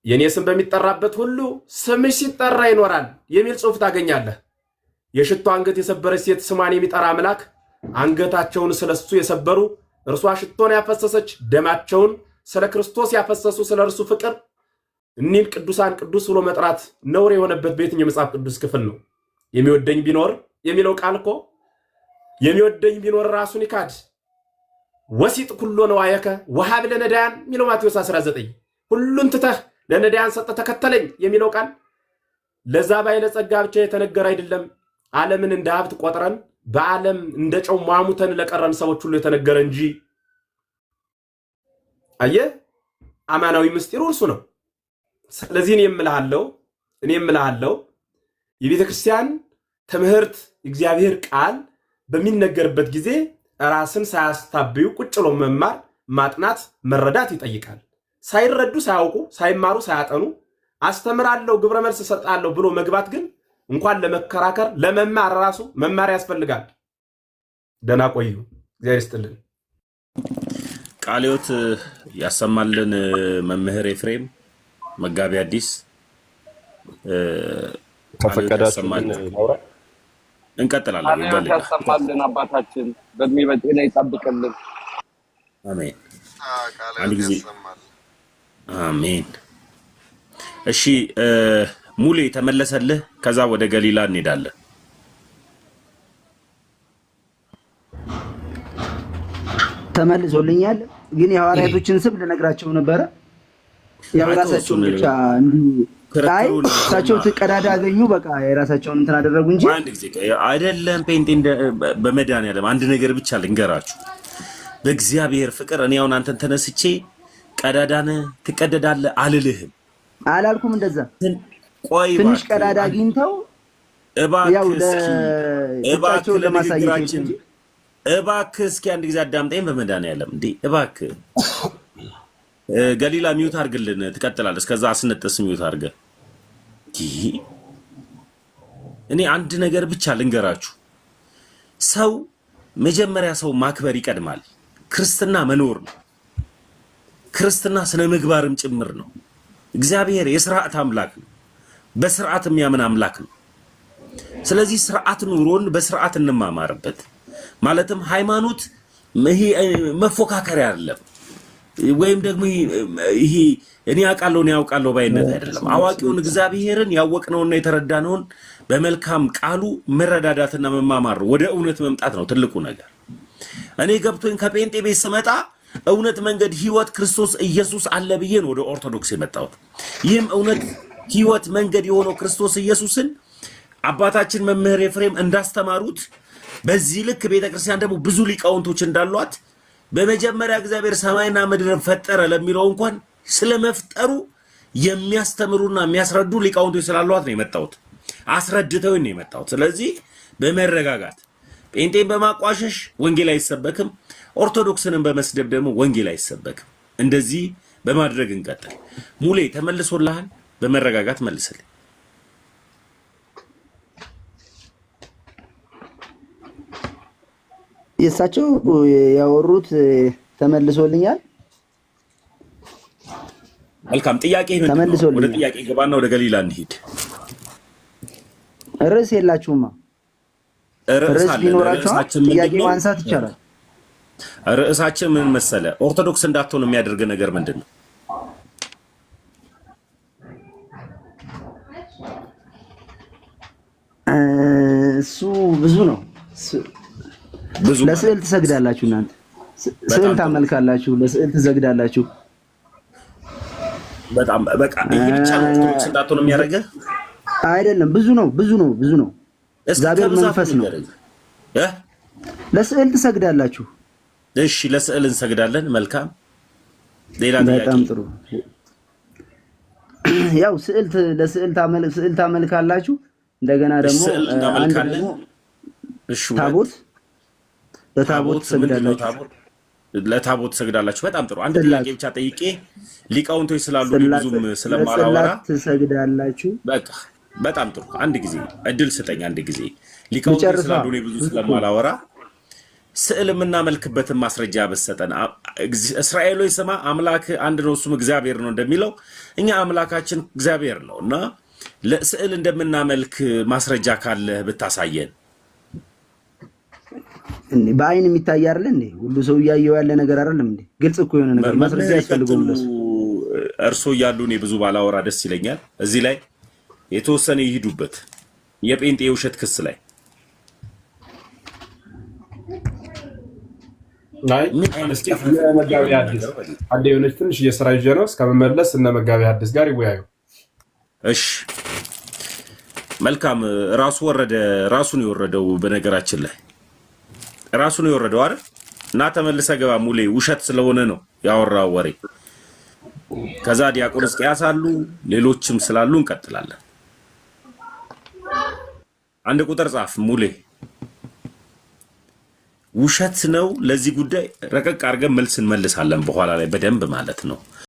የኔ ስም በሚጠራበት ሁሉ ስምሽ ሲጠራ ይኖራል የሚል ጽሑፍ ታገኛለህ። የሽቶ አንገት የሰበረች ሴት ስሟን የሚጠራ አምላክ አንገታቸውን ስለሱ የሰበሩ እርሷ ሽቶን ያፈሰሰች ደማቸውን ስለ ክርስቶስ ያፈሰሱ ስለ እርሱ ፍቅር እኒህን ቅዱሳን ቅዱስ ብሎ መጥራት ነውር የሆነበት በየትኛው የመጽሐፍ ቅዱስ ክፍል ነው? የሚወደኝ ቢኖር የሚለው ቃል እኮ የሚወደኝ ቢኖር ራሱን ይካድ ወሲጥ ኩሎ ነዋየከ ወሀብ ለነዳያን የሚለው ማቴዎስ 19 ሁሉን ትተህ ለነዳያን ሰጠ ተከተለኝ የሚለው ቃል ለዛ ባለጸጋ ብቻ የተነገረ አይደለም። ዓለምን እንደ ሀብት ቆጥረን በዓለም እንደ ጨው ማሙተን ለቀረን ሰዎች ሁሉ የተነገረ እንጂ። አየህ አማናዊ ምስጢሩ እርሱ ነው። ስለዚህ እኔ የምልሃለው የቤተ ክርስቲያን ትምህርት እግዚአብሔር ቃል በሚነገርበት ጊዜ ራስን ሳያስታብዩ ቁጭ ብሎ መማር፣ ማጥናት፣ መረዳት ይጠይቃል። ሳይረዱ ሳያውቁ ሳይማሩ ሳያጠኑ አስተምራለሁ ግብረ መልስ እሰጣለሁ ብሎ መግባት ግን እንኳን ለመከራከር ለመማር ራሱ መማር ያስፈልጋል። ደህና ቆዩ። እግዚአብሔር ይስጥልን። ቃልዮት ያሰማልን። መምህር ኤፍሬም መጋቢ አዲስ ከፈቀዳችሁ እንቀጥላለን። ቃልዮት ያሰማልን። አባታችን በእድሜ በጤና ይጠብቅልን። አሜን። አንድ ጊዜ አሜን። እሺ ሙሌ ተመለሰልህ። ከዛ ወደ ገሊላ እንሄዳለን። ተመልሶልኛል። ግን የሐዋርያቶችን ስም ልነግራቸው ነበረ። የራሳቸውን ብቻ ታይ እሳቸው ቀዳዳ አገኙ። በቃ የራሳቸውን እንትን አደረጉ እንጂ አንድ ጊዜ አይደለም። ፔንቴ በመድኃኒዓለም አንድ ነገር ብቻ ልንገራችሁ። በእግዚአብሔር ፍቅር እኔ አሁን አንተን ተነስቼ ቀዳዳን ትቀደዳለህ አልልህም። አላልኩም እንደዛ። ቆይ ትንሽ ቀዳዳ አግኝተው እባክህ ለማሳየት እባክህ እስኪ አንድ ጊዜ አዳምጠኝ። በመድኃኒዓለም እንዴ እባክህ ገሊላ ሚውት አድርግልን። ትቀጥላለህ። እስከዛ አስነጥስ ሚውት አድርገህ። እኔ አንድ ነገር ብቻ ልንገራችሁ። ሰው መጀመሪያ ሰው ማክበር ይቀድማል። ክርስትና መኖር ነው። ክርስትና ስነ ምግባርም ጭምር ነው። እግዚአብሔር የስርዓት አምላክ ነው። በስርዓት የሚያምን አምላክ ነው። ስለዚህ ስርዓት ኑሮን በስርዓት እንማማርበት። ማለትም ሃይማኖት መፎካከሪያ አይደለም። ወይም ደግሞ ይሄ እኔ ያውቃለሁ ባይነት አይደለም። አዋቂውን እግዚአብሔርን ያወቅነውና የተረዳነውን በመልካም ቃሉ መረዳዳትና መማማር ወደ እውነት መምጣት ነው ትልቁ ነገር። እኔ ገብቶኝ ከጴንጤ ቤት ስመጣ እውነት፣ መንገድ፣ ህይወት ክርስቶስ ኢየሱስ አለ ብዬ ነው ወደ ኦርቶዶክስ የመጣሁት። ይህም እውነት፣ ህይወት፣ መንገድ የሆነው ክርስቶስ ኢየሱስን አባታችን መምህር ኤፍሬም እንዳስተማሩት በዚህ ልክ ቤተክርስቲያን ደግሞ ብዙ ሊቃውንቶች እንዳሏት በመጀመሪያ እግዚአብሔር ሰማይና ምድርን ፈጠረ ለሚለው እንኳን ስለመፍጠሩ የሚያስተምሩና የሚያስረዱ ሊቃውንቶች ስላሏት ነው የመጣሁት። አስረድተው ነው የመጣሁት። ስለዚህ በመረጋጋት ጴንጤን በማቋሸሽ ወንጌል አይሰበክም፣ ኦርቶዶክስንም በመስደብ ደግሞ ወንጌል አይሰበክም። እንደዚህ በማድረግ እንቀጥል። ሙሌ ተመልሶልሃል። በመረጋጋት መልስልኝ። የእሳቸው ያወሩት ተመልሶልኛል። መልካም ጥያቄ ምንድን ነው? ወደ ጥያቄ ገባና ወደ ገሊላ እንሂድ። ርዕስ የላችሁማ? ርዕስ ቢኖራችሁ ጥያቄ ማንሳት ይቻላል። ርዕሳችን ምን መሰለ? ኦርቶዶክስ እንዳትሆን የሚያደርግ ነገር ምንድን ነው? እሱ ብዙ ነው። ለስዕል ትሰግዳላችሁ እናንተ፣ ስዕል ታመልካላችሁ፣ ለስዕል ትሰግዳላችሁ። በጣም በቃ ይሄ ብቻ ነው ኦርቶዶክስ እንዳትሆን የሚያደርግ አይደለም። ብዙ ነው። እግዚአብሔር መንፈስ ነው። ለስዕል ትሰግዳላችሁ። እሺ፣ ለስዕል እንሰግዳለን። መልካም። ሌላ ጥያቄ? በጣም ጥሩ። ያው ለስዕል ታመልካላችሁ። እንደገና ደግሞ ታቦት ለታቦት ትሰግዳላችሁ። ለታቦት ትሰግዳላችሁ። በጣም ጥሩ። አንድ ጥያቄ ብቻ ጠይቄ ሊቃውንቶች ስላሉ ብዙም ስለማላወራ ትሰግዳላችሁ። በቃ በጣም ጥሩ። አንድ ጊዜ እድል ስጠኝ። አንድ ጊዜ ሊቃውንቶች ስላሉ ብዙ ስለማላወራ ስዕል የምናመልክበትን ማስረጃ በሰጠን። እስራኤሎች ስማ አምላክ አንድ ነው እሱም እግዚአብሔር ነው እንደሚለው እኛ አምላካችን እግዚአብሔር ነው እና ለስዕል እንደምናመልክ ማስረጃ ካለ ብታሳየን። በአይን የሚታይ አይደል እንዴ? ሁሉ ሰው እያየው ያለ ነገር አይደለም እንዴ? ግልጽ እኮ የሆነ ነገር ማስረጃ ያስፈልገው። እርሶ እያሉ እኔ ብዙ ባላወራ ደስ ይለኛል። እዚህ ላይ የተወሰነ ይሂዱበት። የጴንጤ የውሸት ክስ ላይ መጋቢ ሐዲስ አንዴ የሆነች ትንሽ የስራ ይዤ ነው እስከመመለስ እነ መጋቢ ሐዲስ ጋር ይወያዩ። እሺ መልካም። ራሱን የወረደው በነገራችን ላይ ራሱን የወረደው አይደል? እና ተመልሰ ገባ ሙሌ። ውሸት ስለሆነ ነው ያወራው ወሬ። ከዛ ዲያቆን እስቂያስ አሉ፣ ሌሎችም ስላሉ እንቀጥላለን። አንድ ቁጥር ጻፍ ሙሌ። ውሸት ነው። ለዚህ ጉዳይ ረቀቅ አድርገን መልስ እንመልሳለን በኋላ ላይ በደንብ ማለት ነው።